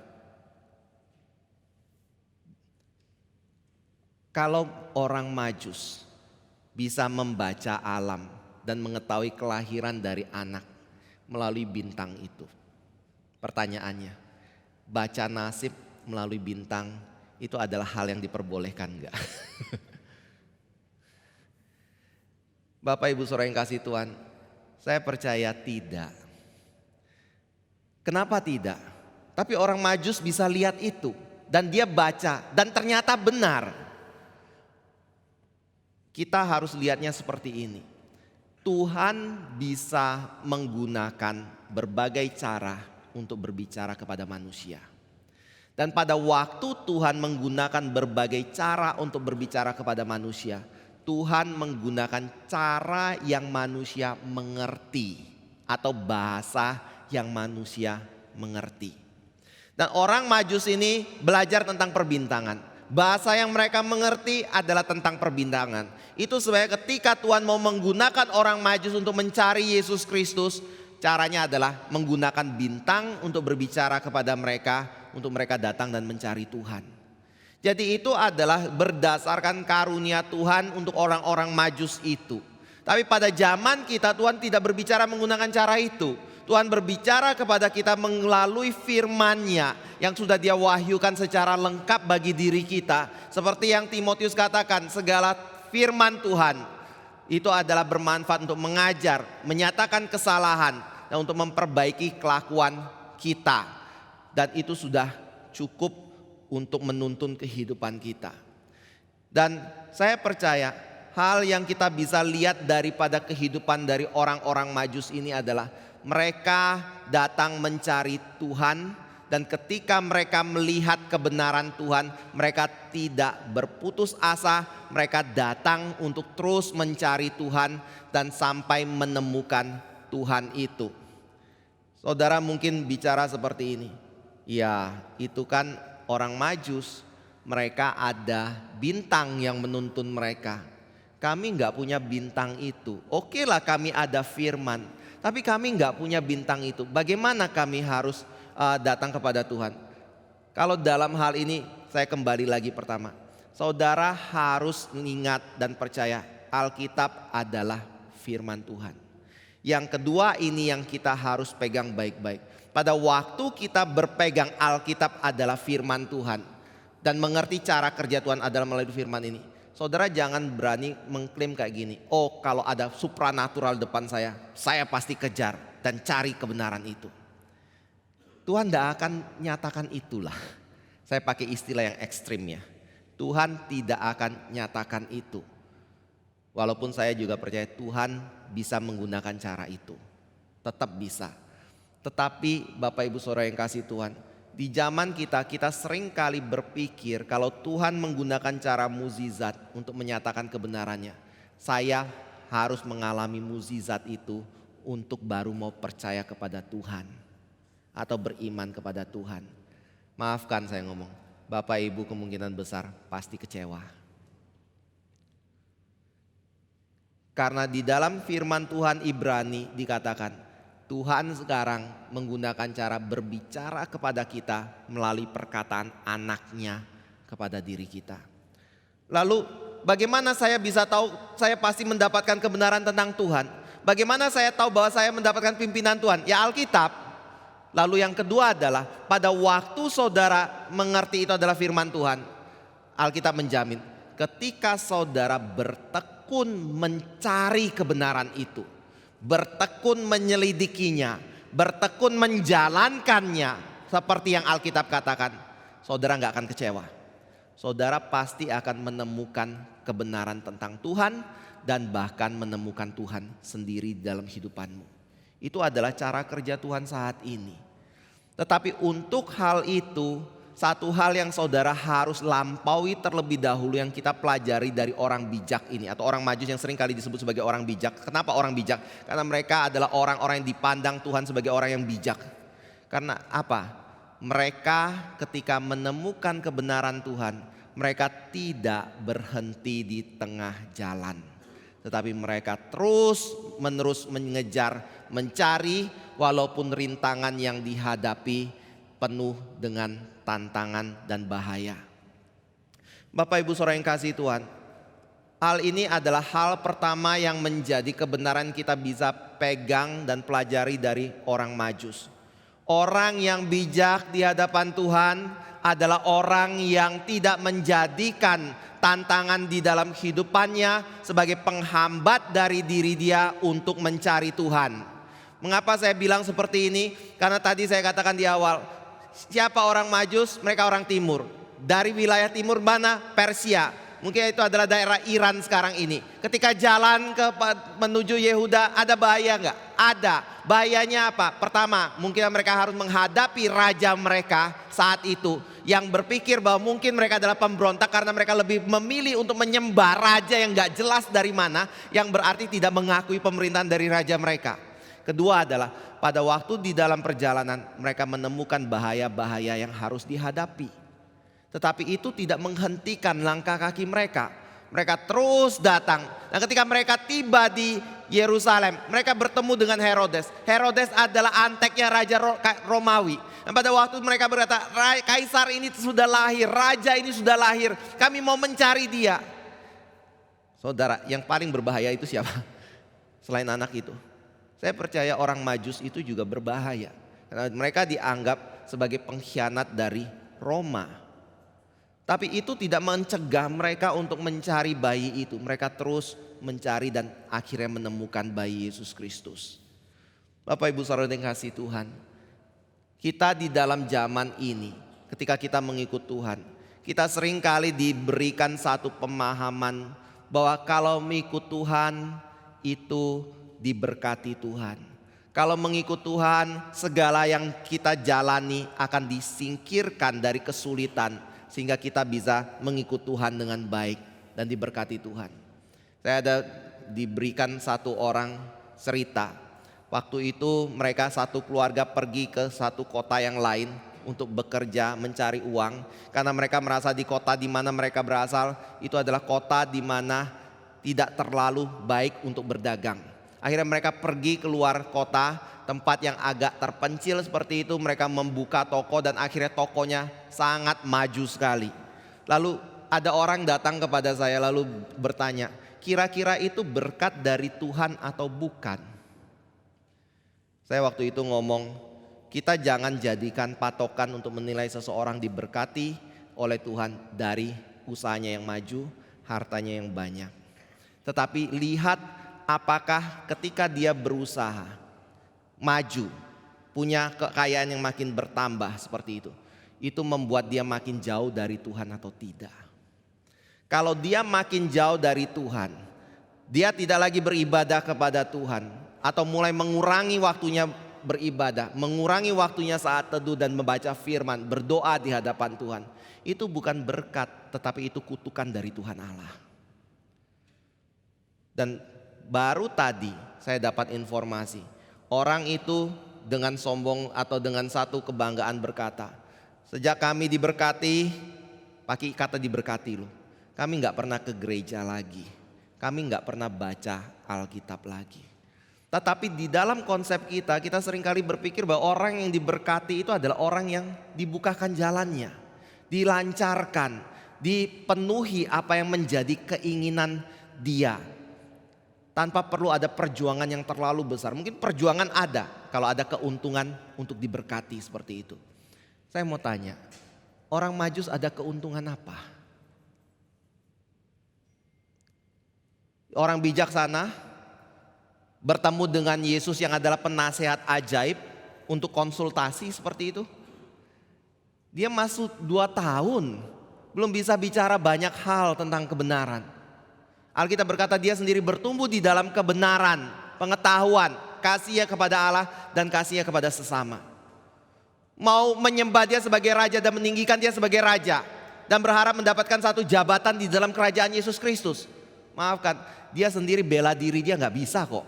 Kalau orang Majus bisa membaca alam dan mengetahui kelahiran dari anak melalui bintang itu. Pertanyaannya, baca nasib melalui bintang itu adalah hal yang diperbolehkan enggak? Bapak Ibu Saudara yang kasih Tuhan, saya percaya tidak. Kenapa tidak? Tapi orang Majus bisa lihat itu dan dia baca dan ternyata benar. Kita harus lihatnya seperti ini. Tuhan bisa menggunakan berbagai cara untuk berbicara kepada manusia. Dan pada waktu Tuhan menggunakan berbagai cara untuk berbicara kepada manusia, Tuhan menggunakan cara yang manusia mengerti atau bahasa yang manusia mengerti. Dan orang Majus ini belajar tentang perbintangan. Bahasa yang mereka mengerti adalah tentang perbintangan. Itu sebabnya ketika Tuhan mau menggunakan orang Majus untuk mencari Yesus Kristus, caranya adalah menggunakan bintang untuk berbicara kepada mereka, untuk mereka datang dan mencari Tuhan. Jadi itu adalah berdasarkan karunia Tuhan untuk orang-orang Majus itu. Tapi pada zaman kita Tuhan tidak berbicara menggunakan cara itu. Tuhan berbicara kepada kita melalui firman-Nya yang sudah Dia wahyukan secara lengkap bagi diri kita. Seperti yang Timotius katakan, segala firman Tuhan itu adalah bermanfaat untuk mengajar, menyatakan kesalahan, dan untuk memperbaiki kelakuan kita. Dan itu sudah cukup untuk menuntun kehidupan kita. Dan saya percaya hal yang kita bisa lihat daripada kehidupan dari orang-orang Majus ini adalah mereka datang mencari Tuhan. Dan ketika mereka melihat kebenaran Tuhan, mereka tidak berputus asa. Mereka datang untuk terus mencari Tuhan dan sampai menemukan Tuhan itu. Saudara mungkin bicara seperti ini. Ya, itu kan orang Majus. Mereka ada bintang yang menuntun mereka. Kami nggak punya bintang itu. Oke lah kami ada firman, tapi kami nggak punya bintang itu. Bagaimana kami harus datang kepada Tuhan? Kalau dalam hal ini saya kembali lagi pertama, saudara harus mengingat dan percaya Alkitab adalah firman Tuhan. Yang kedua ini yang kita harus pegang baik-baik. Pada waktu kita berpegang Alkitab adalah firman Tuhan dan mengerti cara kerja Tuhan adalah melalui firman ini, saudara jangan berani mengklaim kayak gini, oh kalau ada supranatural depan saya pasti kejar dan cari kebenaran itu. Tuhan tidak akan nyatakan itulah. Saya pakai istilah yang ekstrim ya. Tuhan tidak akan nyatakan itu. Walaupun saya juga percaya Tuhan bisa menggunakan cara itu. Tetap bisa. Tetapi Bapak Ibu Saudara yang kasih Tuhan, di zaman kita sering kali berpikir kalau Tuhan menggunakan cara mukjizat untuk menyatakan kebenarannya. Saya harus mengalami mukjizat itu untuk baru mau percaya kepada Tuhan atau beriman kepada Tuhan. Maafkan saya ngomong, Bapak Ibu kemungkinan besar pasti kecewa. Karena di dalam firman Tuhan Ibrani dikatakan, Tuhan sekarang menggunakan cara berbicara kepada kita melalui perkataan anaknya kepada diri kita. Lalu bagaimana saya bisa tahu saya pasti mendapatkan kebenaran tentang Tuhan? Bagaimana saya tahu bahwa saya mendapatkan pimpinan Tuhan? Ya Alkitab. Lalu yang kedua adalah pada waktu saudara mengerti itu adalah firman Tuhan, Alkitab menjamin ketika saudara bertekun mencari kebenaran itu, bertekun menyelidikinya, bertekun menjalankannya seperti yang Alkitab katakan, saudara gak akan kecewa. Saudara pasti akan menemukan kebenaran tentang Tuhan dan bahkan menemukan Tuhan sendiri dalam hidupanmu. Itu adalah cara kerja Tuhan saat ini. Tetapi untuk hal itu, satu hal yang saudara harus lampaui terlebih dahulu yang kita pelajari dari orang bijak ini atau orang Majus yang sering kali disebut sebagai orang bijak. Kenapa orang bijak? Karena mereka adalah orang-orang yang dipandang Tuhan sebagai orang yang bijak. Karena apa? Mereka ketika menemukan kebenaran Tuhan, mereka tidak berhenti di tengah jalan. Tetapi mereka terus menerus mengejar, mencari walaupun rintangan yang dihadapi penuh dengan tantangan dan bahaya. Bapak Ibu Saudara yang kasih Tuhan, hal ini adalah hal pertama yang menjadi kebenaran kita bisa pegang dan pelajari dari orang Majus. Orang yang bijak di hadapan Tuhan adalah orang yang tidak menjadikan tantangan di dalam hidupannya sebagai penghambat dari diri dia untuk mencari Tuhan. Mengapa saya bilang seperti ini? Karena tadi saya katakan di awal, siapa orang Majus? Mereka orang timur. Dari wilayah timur mana? Persia. Mungkin itu adalah daerah Iran sekarang ini. Ketika jalan menuju Yehuda, ada bahaya enggak? Ada. Bahayanya apa? Pertama, mungkin mereka harus menghadapi raja mereka saat itu, yang berpikir bahwa mungkin mereka adalah pemberontak karena mereka lebih memilih untuk menyembah raja yang enggak jelas dari mana, yang berarti tidak mengakui pemerintahan dari raja mereka. Kedua adalah pada waktu di dalam perjalanan mereka menemukan bahaya-bahaya yang harus dihadapi. Tetapi itu tidak menghentikan langkah kaki mereka. Mereka terus datang. Dan ketika mereka tiba di Yerusalem, mereka bertemu dengan Herodes. Herodes adalah anteknya Raja Romawi. Dan pada waktu mereka berkata, Kaisar ini sudah lahir, Raja ini sudah lahir, kami mau mencari dia. Saudara, yang paling berbahaya itu siapa? Selain anak itu. Saya percaya orang Majus itu juga berbahaya. Karena mereka dianggap sebagai pengkhianat dari Roma. Tapi itu tidak mencegah mereka untuk mencari bayi itu. Mereka terus mencari dan akhirnya menemukan bayi Yesus Kristus. Bapak Ibu Saudara yang kasih Tuhan, kita di dalam zaman ini ketika kita mengikut Tuhan, kita seringkali diberikan satu pemahaman bahwa kalau mengikut Tuhan itu diberkati Tuhan. Kalau mengikut Tuhan, segala yang kita jalani akan disingkirkan dari kesulitan sehingga kita bisa mengikut Tuhan dengan baik dan diberkati Tuhan. Saya ada diberikan satu orang cerita. Waktu itu mereka satu keluarga pergi ke satu kota yang lain untuk bekerja mencari uang, karena mereka merasa di kota di mana mereka berasal itu adalah kota di mana tidak terlalu baik untuk berdagang. Akhirnya mereka pergi keluar kota, tempat yang agak terpencil seperti itu. Mereka membuka toko dan akhirnya tokonya sangat maju sekali. Lalu ada orang datang kepada saya lalu bertanya, kira-kira itu berkat dari Tuhan atau bukan? Saya waktu itu ngomong, kita jangan jadikan patokan untuk menilai seseorang diberkati oleh Tuhan dari usahanya yang maju, hartanya yang banyak. Tetapi lihat apakah ketika dia berusaha, maju, punya kekayaan yang makin bertambah seperti itu membuat dia makin jauh dari Tuhan atau tidak. Kalau dia makin jauh dari Tuhan, dia tidak lagi beribadah kepada Tuhan atau mulai mengurangi waktunya beribadah, mengurangi waktunya saat teduh dan membaca firman, berdoa di hadapan Tuhan, itu bukan berkat tetapi itu kutukan dari Tuhan Allah. Dan baru tadi saya dapat informasi, orang itu dengan sombong atau dengan satu kebanggaan berkata, sejak kami diberkati, pakai kata diberkati loh, kami gak pernah ke gereja lagi, kami gak pernah baca Alkitab lagi. Tetapi di dalam konsep kita seringkali berpikir bahwa orang yang diberkati itu adalah orang yang dibukakan jalannya, dilancarkan, dipenuhi apa yang menjadi keinginan dia. Tanpa perlu ada perjuangan yang terlalu besar. Mungkin perjuangan ada kalau ada keuntungan untuk diberkati seperti itu. Saya mau tanya, orang Majus ada keuntungan apa? Orang bijaksana bertemu dengan Yesus yang adalah penasehat ajaib untuk konsultasi seperti itu. Dia masuk 2 tahun belum bisa bicara banyak hal tentang kebenaran. Alkitab berkata dia sendiri bertumbuh di dalam kebenaran, pengetahuan, kasihnya kepada Allah dan kasihnya kepada sesama. Mau menyembah dia sebagai raja dan meninggikan dia sebagai raja. Dan berharap mendapatkan satu jabatan di dalam kerajaan Yesus Kristus. Maafkan, dia sendiri bela diri dia gak bisa kok.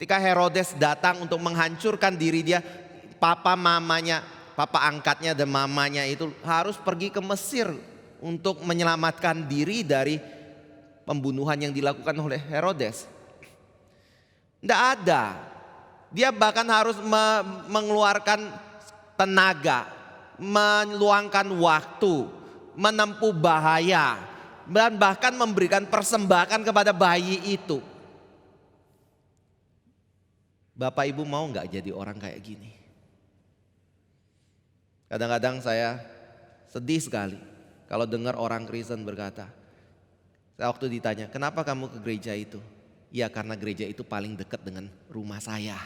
Ketika Herodes datang untuk menghancurkan diri dia, papa angkatnya dan mamanya itu harus pergi ke Mesir untuk menyelamatkan diri dari pembunuhan yang dilakukan oleh Herodes. Tidak ada. Dia bahkan harus mengeluarkan tenaga, meluangkan waktu, menempuh bahaya, dan bahkan memberikan persembahan kepada bayi itu. Bapak Ibu mau gak jadi orang kayak gini? Kadang-kadang saya sedih sekali kalau dengar orang Kristen berkata, saya waktu ditanya, kenapa kamu ke gereja itu? Ya karena gereja itu paling dekat dengan rumah saya.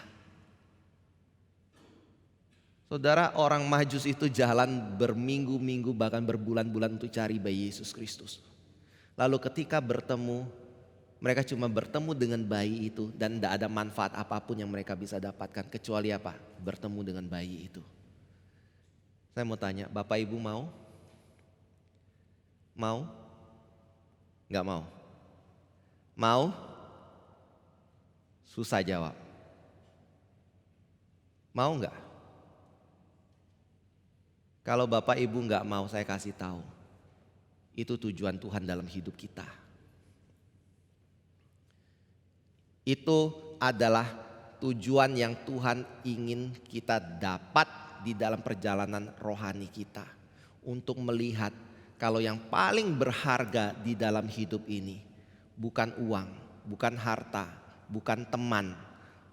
Saudara, orang Majus itu jalan berminggu-minggu bahkan berbulan-bulan untuk cari bayi Yesus Kristus. Lalu ketika bertemu, mereka cuma bertemu dengan bayi itu dan tidak ada manfaat apapun yang mereka bisa dapatkan kecuali apa? Bertemu dengan bayi itu. Saya mau tanya, Bapak Ibu mau? Mau? Gak mau? Mau? Susah jawab. Mau gak? Kalau Bapak Ibu gak mau, saya kasih tahu. Itu tujuan Tuhan dalam hidup kita. Itu adalah tujuan yang Tuhan ingin kita dapat di dalam perjalanan rohani kita. Untuk melihat kalau yang paling berharga di dalam hidup ini bukan uang, bukan harta, bukan teman,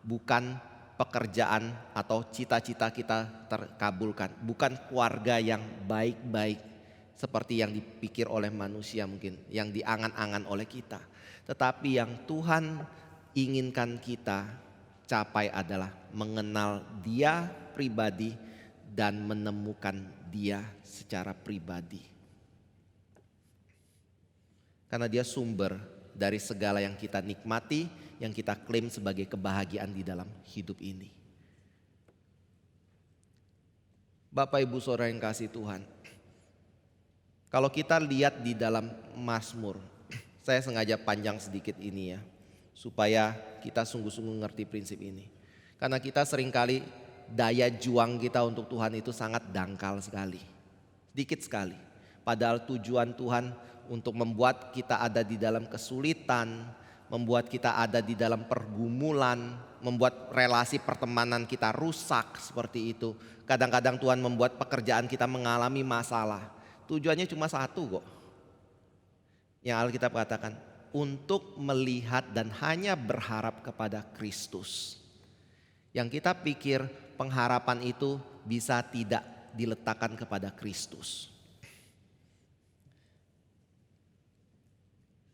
bukan pekerjaan atau cita-cita kita terkabulkan, bukan keluarga yang baik-baik seperti yang dipikir oleh manusia mungkin, yang diangan-angan oleh kita. Tetapi yang Tuhan inginkan kita capai adalah mengenal Dia pribadi dan menemukan Dia secara pribadi. Karena Dia sumber dari segala yang kita nikmati, yang kita klaim sebagai kebahagiaan di dalam hidup ini. Bapak Ibu Saudara yang kasih Tuhan, kalau kita lihat di dalam Mazmur, saya sengaja panjang sedikit ini ya, supaya kita sungguh-sungguh ngerti prinsip ini. Karena kita seringkali daya juang kita untuk Tuhan itu sangat dangkal sekali, sedikit sekali. Padahal tujuan Tuhan untuk membuat kita ada di dalam kesulitan, membuat kita ada di dalam pergumulan, membuat relasi pertemanan kita rusak seperti itu. Kadang-kadang Tuhan membuat pekerjaan kita mengalami masalah. Tujuannya cuma satu kok. Yang Alkitab katakan, untuk melihat dan hanya berharap kepada Kristus. Yang kita pikir pengharapan itu bisa tidak diletakkan kepada Kristus.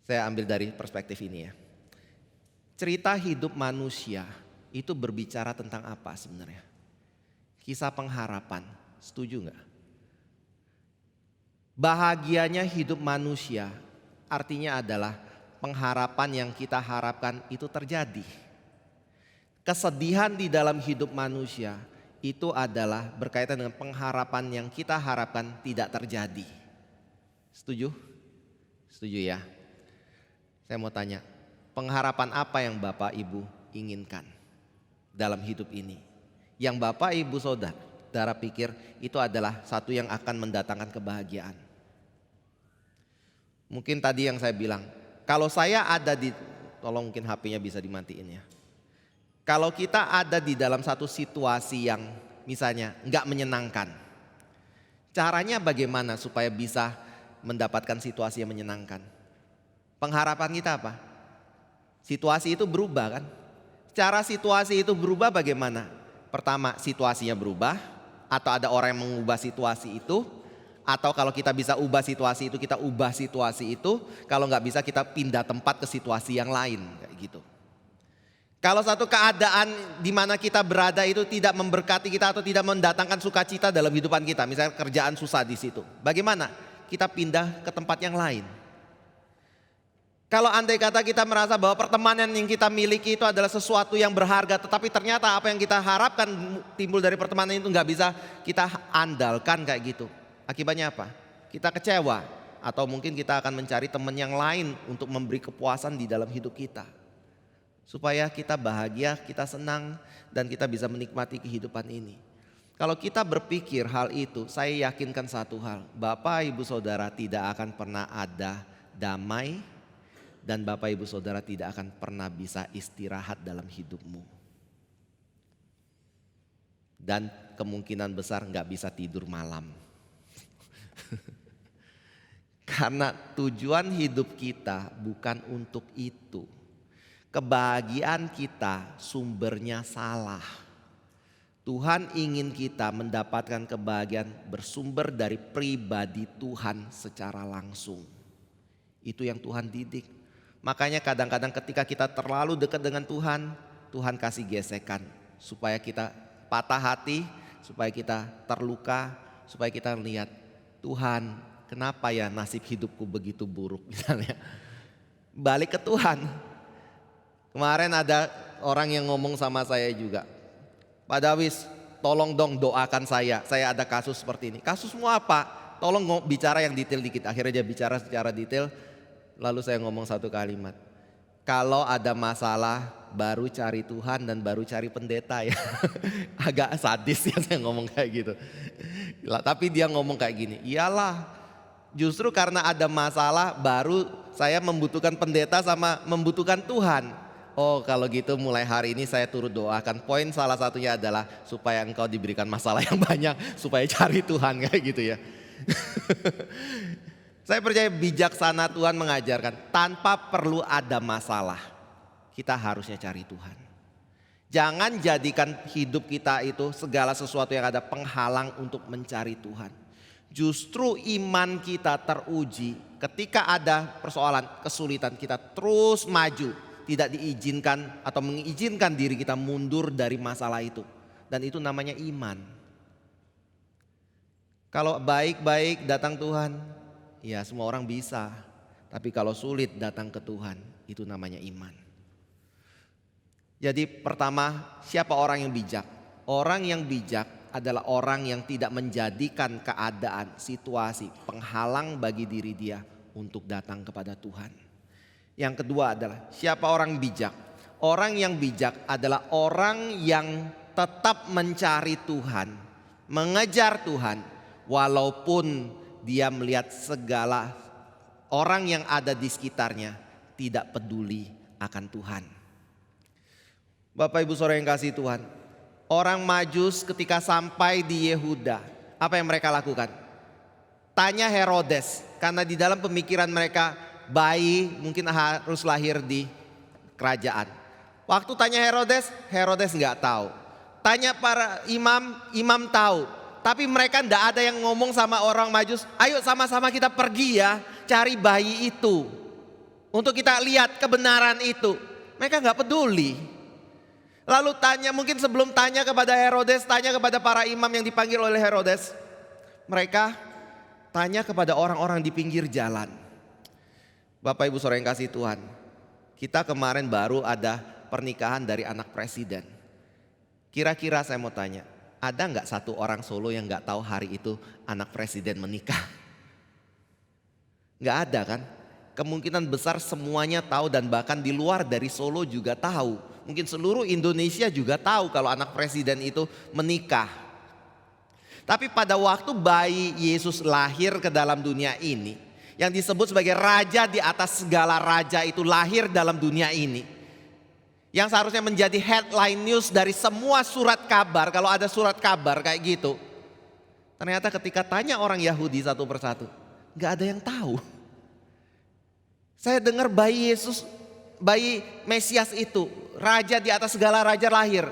Saya ambil dari perspektif ini ya. Cerita hidup manusia itu berbicara tentang apa sebenarnya? Kisah pengharapan, setuju gak? Bahagianya hidup manusia artinya adalah pengharapan yang kita harapkan itu terjadi. Kesedihan di dalam hidup manusia itu adalah berkaitan dengan pengharapan yang kita harapkan tidak terjadi. Setuju? Setuju ya? Saya mau tanya, pengharapan apa yang Bapak Ibu inginkan dalam hidup ini? Yang Bapak Ibu Saudara pikir itu adalah satu yang akan mendatangkan kebahagiaan. Mungkin tadi yang saya bilang, kalau saya ada di, tolong mungkin HP-nya bisa dimatiin ya. Kalau kita ada di dalam satu situasi yang misalnya nggak menyenangkan, caranya bagaimana supaya bisa mendapatkan situasi yang menyenangkan? Pengharapan kita apa? Situasi itu berubah kan? Cara situasi itu berubah bagaimana? Pertama, situasinya berubah, atau ada orang yang mengubah situasi itu, atau kalau kita bisa ubah situasi itu, kita ubah situasi itu. Kalau nggak bisa, kita pindah tempat ke situasi yang lain, kayak gitu. Kalau satu keadaan di mana kita berada itu tidak memberkati kita atau tidak mendatangkan sukacita dalam kehidupan kita, misalnya kerjaan susah di situ, bagaimana? Kita pindah ke tempat yang lain. Kalau andai kata kita merasa bahwa pertemanan yang kita miliki itu adalah sesuatu yang berharga, tetapi ternyata apa yang kita harapkan timbul dari pertemanan itu nggak bisa kita andalkan kayak gitu. Akibatnya apa? Kita kecewa, atau mungkin kita akan mencari teman yang lain untuk memberi kepuasan di dalam hidup kita. Supaya kita bahagia, kita senang, dan kita bisa menikmati kehidupan ini. Kalau kita berpikir hal itu, saya yakinkan satu hal, Bapak Ibu Saudara tidak akan pernah ada damai, dan Bapak Ibu Saudara tidak akan pernah bisa istirahat dalam hidupmu. Dan kemungkinan besar gak bisa tidur malam. Karena tujuan hidup kita bukan untuk itu. Kebahagiaan kita sumbernya salah. Tuhan ingin kita mendapatkan kebahagiaan bersumber dari pribadi Tuhan secara langsung. Itu yang Tuhan didik. Makanya kadang-kadang ketika kita terlalu dekat dengan Tuhan, Tuhan kasih gesekan supaya kita patah hati, supaya kita terluka, supaya kita lihat, Tuhan, kenapa ya nasib hidupku begitu buruk misalnya. Balik ke Tuhan. Kemarin ada orang yang ngomong sama saya juga, Pak Dawis, tolong dong doakan saya ada kasus seperti ini. Kasusmu apa? Tolong bicara yang detail dikit. Akhirnya dia bicara secara detail. Lalu saya ngomong satu kalimat, kalau ada masalah baru cari Tuhan dan baru cari pendeta ya. Agak sadis ya saya ngomong kayak gitu. Tapi dia ngomong kayak gini, iyalah justru karena ada masalah baru saya membutuhkan pendeta sama membutuhkan Tuhan. Oh kalau gitu mulai hari ini saya turut doakan. Poin salah satunya adalah supaya engkau diberikan masalah yang banyak. Supaya cari Tuhan kayak gitu ya. Saya percaya bijaksana Tuhan mengajarkan tanpa perlu ada masalah. Kita harusnya cari Tuhan. Jangan jadikan hidup kita itu segala sesuatu yang ada penghalang untuk mencari Tuhan. Justru iman kita teruji ketika ada persoalan, kesulitan, kita terus maju. Tidak diizinkan atau mengizinkan diri kita mundur dari masalah itu. Dan itu namanya iman. Kalau baik-baik datang Tuhan, ya semua orang bisa. Tapi kalau sulit datang ke Tuhan, itu namanya iman. Jadi pertama, siapa orang yang bijak? Orang yang bijak adalah orang yang tidak menjadikan keadaan, situasi, penghalang bagi diri dia untuk datang kepada Tuhan. Yang kedua adalah siapa orang bijak? Orang yang bijak adalah orang yang tetap mencari Tuhan, mengejar Tuhan, walaupun dia melihat segala orang yang ada di sekitarnya tidak peduli akan Tuhan. Bapak Ibu Saudara yang kasih Tuhan, orang Majus ketika sampai di Yehuda, apa yang mereka lakukan? Tanya Herodes, karena di dalam pemikiran mereka bayi mungkin harus lahir di kerajaan. Waktu tanya Herodes, Herodes nggak tahu. Tanya para imam, imam tahu. Tapi mereka nggak ada yang ngomong sama orang Majus, ayo sama-sama kita pergi ya, cari bayi itu. Untuk kita lihat kebenaran itu. Mereka nggak peduli. Lalu tanya, mungkin sebelum tanya kepada Herodes, tanya kepada para imam yang dipanggil oleh Herodes. Mereka tanya kepada orang-orang di pinggir jalan. Bapak Ibu Saudara yang kasih Tuhan, kita kemarin baru ada pernikahan dari anak presiden. Kira-kira saya mau tanya, ada nggak satu orang Solo yang nggak tahu hari itu anak presiden menikah? Nggak ada kan? Kemungkinan besar semuanya tahu dan bahkan di luar dari Solo juga tahu. Mungkin seluruh Indonesia juga tahu kalau anak presiden itu menikah. Tapi pada waktu bayi Yesus lahir ke dalam dunia ini, yang disebut sebagai raja di atas segala raja itu lahir dalam dunia ini. Yang seharusnya menjadi headline news dari semua surat kabar, kalau ada surat kabar kayak gitu. Ternyata ketika tanya orang Yahudi satu persatu, gak ada yang tahu. Saya dengar bayi Yesus, bayi Mesias itu, raja di atas segala raja lahir.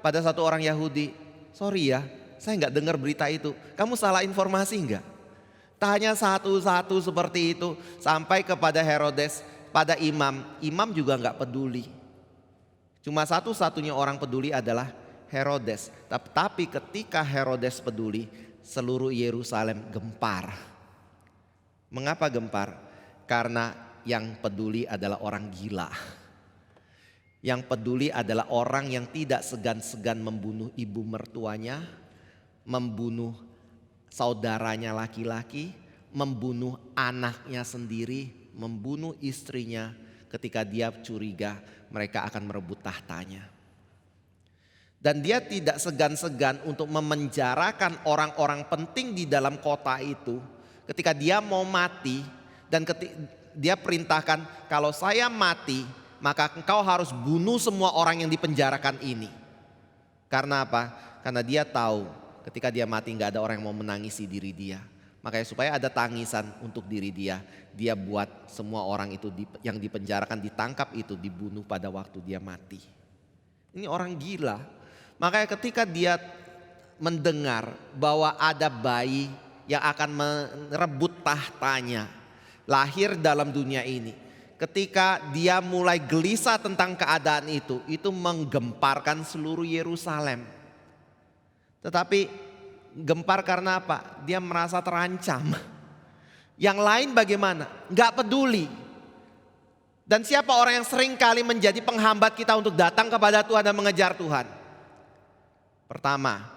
Pada satu orang Yahudi, sorry ya, saya gak dengar berita itu. Kamu salah informasi gak? Tanya satu-satu seperti itu sampai kepada Herodes, pada imam. Imam juga gak peduli. Cuma satu-satunya orang peduli adalah Herodes. Tapi ketika Herodes peduli, seluruh Yerusalem gempar. Mengapa gempar? Karena yang peduli adalah orang gila. Yang peduli adalah orang yang tidak segan-segan membunuh ibu mertuanya, membunuh saudaranya laki-laki, membunuh anaknya sendiri, membunuh istrinya ketika dia curiga mereka akan merebut tahtanya. Dan dia tidak segan-segan untuk memenjarakan orang-orang penting di dalam kota itu ketika dia mau mati. Dan dia perintahkan, kalau saya mati maka engkau harus bunuh semua orang yang dipenjarakan ini. Karena apa? Karena dia tahu ketika dia mati gak ada orang yang mau menangisi diri dia. Makanya supaya ada tangisan untuk diri dia, dia buat semua orang itu yang dipenjarakan, ditangkap itu dibunuh pada waktu dia mati. Ini orang gila. Makanya ketika dia mendengar bahwa ada bayi yang akan merebut tahtanya, lahir dalam dunia ini. Ketika dia mulai gelisah tentang keadaan itu menggemparkan seluruh Yerusalem. Tetapi gempar karena apa? Dia merasa terancam. Yang lain bagaimana? Gak peduli. Dan siapa orang yang sering kali menjadi penghambat kita untuk datang kepada Tuhan dan mengejar Tuhan? Pertama,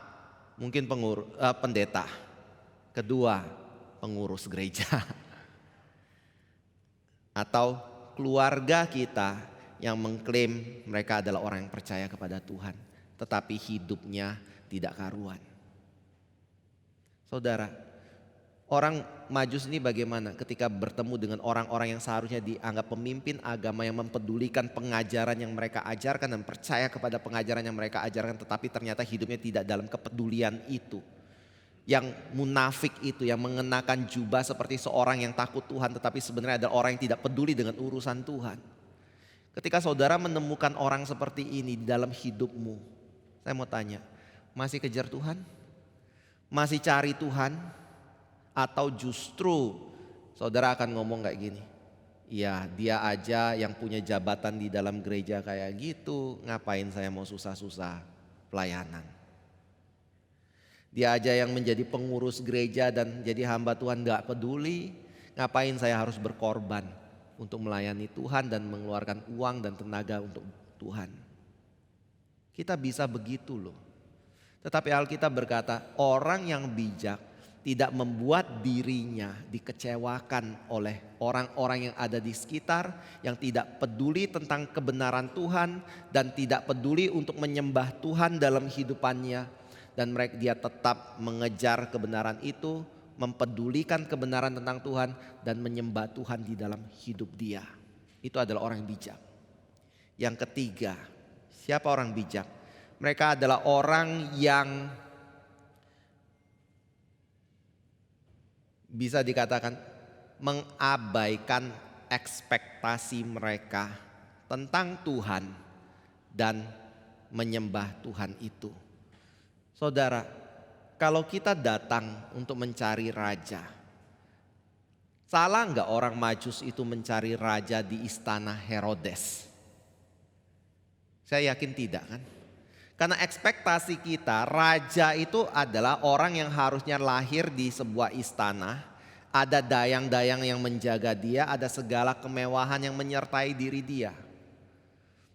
mungkin pendeta. Kedua, pengurus gereja. Atau keluarga kita yang mengklaim mereka adalah orang yang percaya kepada Tuhan, tetapi hidupnya tidak karuan. Saudara, Orang Majus ini bagaimana ketika bertemu dengan orang-orang yang seharusnya dianggap pemimpin agama yang mempedulikan pengajaran yang mereka ajarkan dan percaya kepada pengajaran yang mereka ajarkan, tetapi ternyata hidupnya tidak dalam kepedulian itu. Yang munafik itu, yang mengenakan jubah seperti seorang yang takut Tuhan tetapi sebenarnya adalah orang yang tidak peduli dengan urusan Tuhan. Ketika saudara menemukan orang seperti ini di dalam hidupmu, saya mau tanya, masih kejar Tuhan? Masih cari Tuhan? Atau justru saudara akan ngomong kayak gini, ya dia aja yang punya jabatan di dalam gereja kayak gitu, ngapain saya mau susah-susah pelayanan. Dia aja yang menjadi pengurus gereja dan jadi hamba Tuhan gak peduli, ngapain saya harus berkorban untuk melayani Tuhan dan mengeluarkan uang dan tenaga untuk Tuhan. Kita bisa begitu loh. Tetapi Alkitab berkata orang yang bijak tidak membuat dirinya dikecewakan oleh orang-orang yang ada di sekitar, yang tidak peduli tentang kebenaran Tuhan dan tidak peduli untuk menyembah Tuhan dalam hidupannya, dan dia tetap mengejar kebenaran itu, mempedulikan kebenaran tentang Tuhan dan menyembah Tuhan di dalam hidup dia. Itu adalah orang yang bijak. Yang ketiga, siapa orang bijak? Mereka adalah orang yang bisa dikatakan mengabaikan ekspektasi mereka tentang Tuhan dan menyembah Tuhan itu. Saudara, kalau kita datang untuk mencari raja, salah enggak orang Majus itu mencari raja di istana Herodes? Saya yakin tidak kan? Karena ekspektasi kita, raja itu adalah orang yang harusnya lahir di sebuah istana. Ada dayang-dayang yang menjaga dia, ada segala kemewahan yang menyertai diri dia.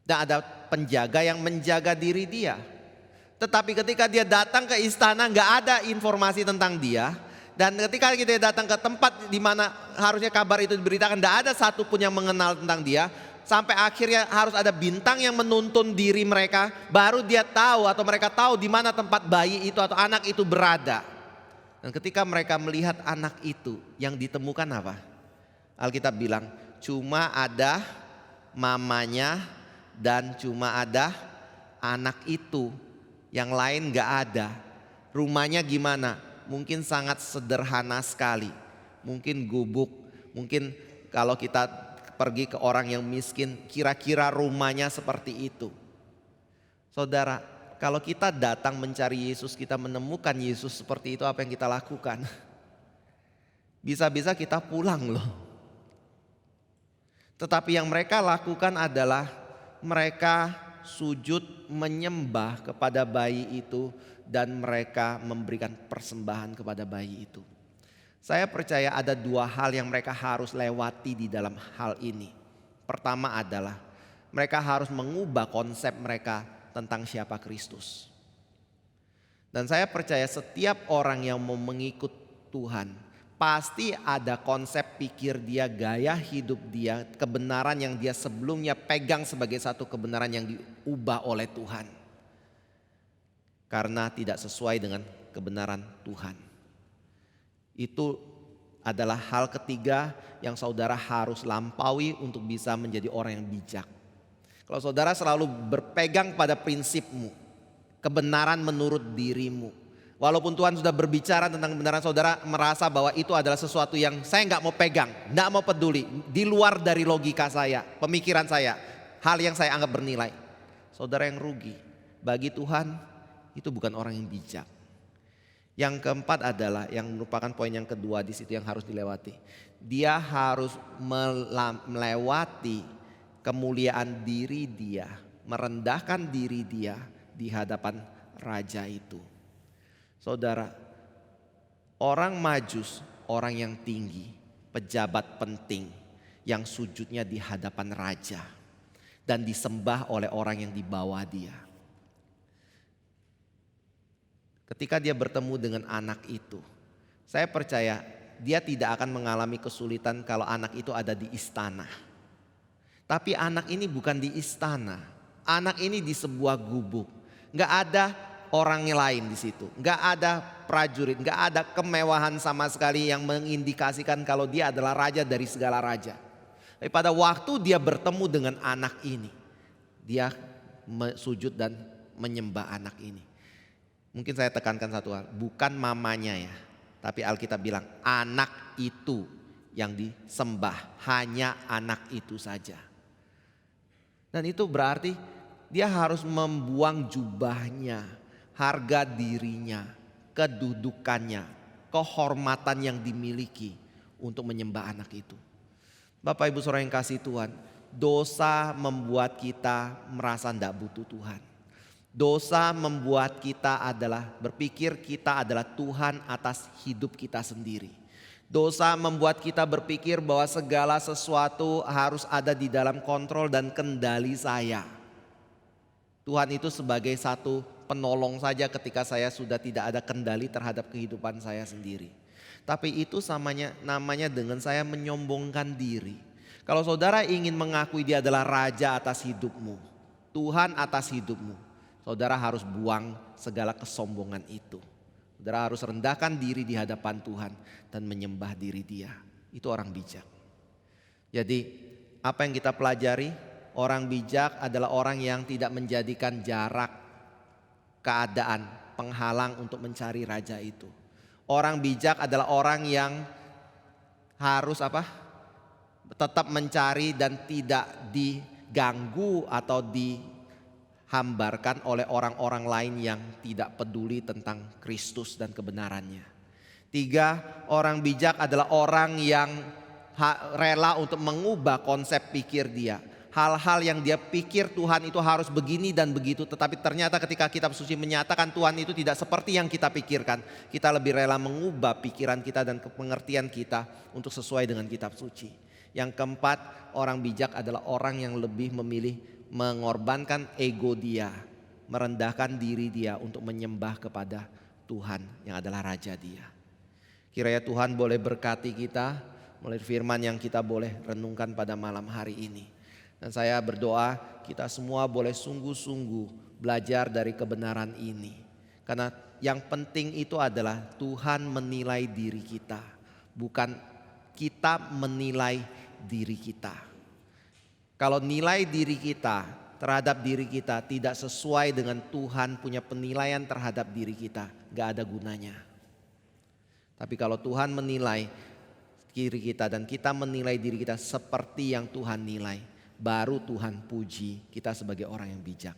Dan ada penjaga yang menjaga diri dia. Tetapi ketika dia datang ke istana gak ada informasi tentang dia. Dan ketika kita datang ke tempat di mana harusnya kabar itu diberitakan, gak ada satupun yang mengenal tentang dia. Sampai akhirnya harus ada bintang yang menuntun diri mereka, baru dia tahu atau mereka tahu di mana tempat bayi itu atau anak itu berada. Dan ketika mereka melihat anak itu, yang ditemukan apa? Alkitab bilang cuma ada mamanya dan cuma ada anak itu, yang lain gak ada. Rumahnya gimana? Mungkin sangat sederhana sekali, mungkin gubuk, mungkin kalau kita pergi ke orang yang miskin, kira-kira rumahnya seperti itu. Saudara, kalau kita datang mencari Yesus, kita menemukan Yesus seperti itu, apa yang kita lakukan? Bisa-bisa kita pulang loh. Tetapi yang mereka lakukan adalah mereka sujud menyembah kepada bayi itu dan mereka memberikan persembahan kepada bayi itu. Saya percaya ada dua hal yang mereka harus lewati di dalam hal ini. Pertama adalah mereka harus mengubah konsep mereka tentang siapa Kristus. Dan saya percaya setiap orang yang mau mengikut Tuhan, pasti ada konsep pikir dia, gaya hidup dia, kebenaran yang dia sebelumnya pegang sebagai satu kebenaran yang diubah oleh Tuhan. Karena tidak sesuai dengan kebenaran Tuhan. Itu adalah hal ketiga yang saudara harus lampaui untuk bisa menjadi orang yang bijak. Kalau saudara selalu berpegang pada prinsipmu, kebenaran menurut dirimu, walaupun Tuhan sudah berbicara tentang kebenaran, saudara merasa bahwa itu adalah sesuatu yang saya nggak mau pegang, nggak mau peduli, di luar dari logika saya, pemikiran saya, hal yang saya anggap bernilai. Saudara yang rugi. Bagi Tuhan itu bukan orang yang bijak. Yang keempat adalah yang merupakan poin yang kedua di situ yang harus dilewati. Dia harus melewati kemuliaan diri dia, merendahkan diri dia di hadapan raja itu. Saudara, orang Majus, orang yang tinggi, pejabat penting yang sujudnya di hadapan raja dan disembah oleh orang yang di bawah dia. Ketika dia bertemu dengan anak itu, saya percaya dia tidak akan mengalami kesulitan kalau anak itu ada di istana. Tapi anak ini bukan di istana, anak ini di sebuah gubuk. Gak ada orang lain di situ. Nggak ada prajurit, nggak ada kemewahan sama sekali yang mengindikasikan kalau dia adalah raja dari segala raja. Tapi pada waktu dia bertemu dengan anak ini, dia sujud dan menyembah anak ini. Mungkin saya tekankan satu hal, bukan mamanya ya, tapi Alkitab bilang anak itu yang disembah, hanya anak itu saja. Dan itu berarti dia harus membuang jubahnya, harga dirinya, kedudukannya, kehormatan yang dimiliki untuk menyembah anak itu. Bapak Ibu Saudara yang kasih Tuhan, dosa membuat kita merasa tidak butuh Tuhan. Dosa membuat kita adalah berpikir kita adalah Tuhan atas hidup kita sendiri. Dosa membuat kita berpikir bahwa segala sesuatu harus ada di dalam kontrol dan kendali saya. Tuhan itu sebagai satu penolong saja ketika saya sudah tidak ada kendali terhadap kehidupan saya sendiri. Tapi itu namanya dengan saya menyombongkan diri. Kalau saudara ingin mengakui dia adalah raja atas hidupmu, Tuhan atas hidupmu, saudara harus buang segala kesombongan itu. Saudara harus rendahkan diri di hadapan Tuhan dan menyembah diri dia. Itu orang bijak. Jadi apa yang kita pelajari? Orang bijak adalah orang yang tidak menjadikan jarak, keadaan, penghalang untuk mencari raja itu. Orang bijak adalah orang yang harus tetap mencari dan tidak diganggu atau dihambarkan oleh orang-orang lain yang tidak peduli tentang Kristus dan kebenarannya. 3, orang bijak adalah orang yang rela untuk mengubah konsep pikir dia. Hal-hal yang dia pikir Tuhan itu harus begini dan begitu, tetapi ternyata ketika kitab suci menyatakan Tuhan itu tidak seperti yang kita pikirkan, kita lebih rela mengubah pikiran kita dan pengertian kita untuk sesuai dengan kitab suci. Yang keempat, orang bijak adalah orang yang lebih memilih mengorbankan ego dia, merendahkan diri dia untuk menyembah kepada Tuhan yang adalah raja dia. Kiranya Tuhan boleh berkati kita melalui firman yang kita boleh renungkan pada malam hari ini. Dan saya berdoa kita semua boleh sungguh-sungguh belajar dari kebenaran ini. Karena yang penting itu adalah Tuhan menilai diri kita, bukan kita menilai diri kita. Kalau nilai diri kita terhadap diri kita tidak sesuai dengan Tuhan punya penilaian terhadap diri kita, gak ada gunanya. Tapi kalau Tuhan menilai diri kita dan kita menilai diri kita seperti yang Tuhan nilai, baru Tuhan puji kita sebagai orang yang bijak.